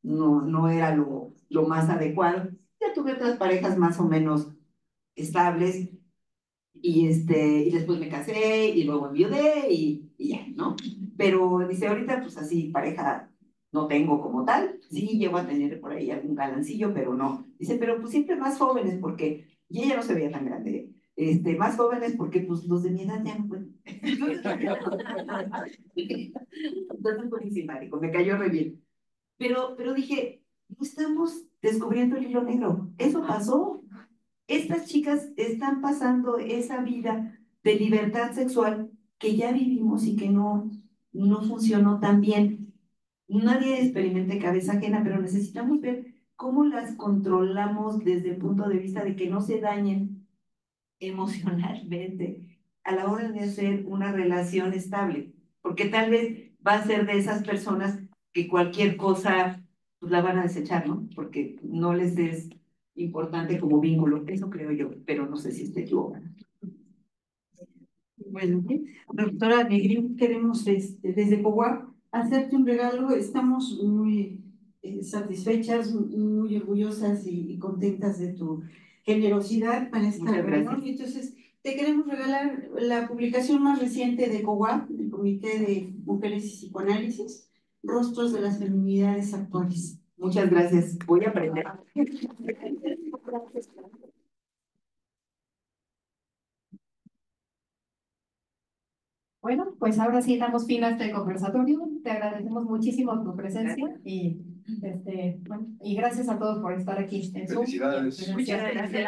no era lo más adecuado. Ya tuve otras parejas más o menos estables, y después me casé y luego enviudé y ya, ¿no? Pero dice, ahorita pues así, pareja no tengo como tal, sí llego a tener por ahí algún galancillo, pero no. Dice, pero pues siempre más jóvenes porque, y ella no se veía tan grande, más jóvenes porque pues los de mi edad ya no pueden. Entonces fue muy simpático, me cayó re bien. Pero dije, no estamos descubriendo el hilo negro, eso pasó. Estas chicas están pasando esa vida de libertad sexual que ya vivimos y que no funcionó tan bien. Nadie experimente cabeza ajena, pero necesitamos ver cómo las controlamos desde el punto de vista de que no se dañen emocionalmente a la hora de hacer una relación estable, porque tal vez va a ser de esas personas que cualquier cosa pues, la van a desechar, ¿no? Porque no les es importante como vínculo, eso creo yo, pero no sé si esté equivocada. Bueno, doctora Negrín, queremos desde COWAP hacerte un regalo. Estamos muy satisfechas, muy orgullosas y contentas de tu generosidad para esta reunión. Entonces, te queremos regalar la publicación más reciente de COWAP, del Comité de Mujeres y Psicoanálisis, Rostros de las Feminidades Actuales. Muchas gracias, voy a aprender. Bueno, pues ahora sí damos fin a este conversatorio. Te agradecemos muchísimo tu presencia y gracias a todos por estar aquí en Zoom. Felicidades. Muchas gracias.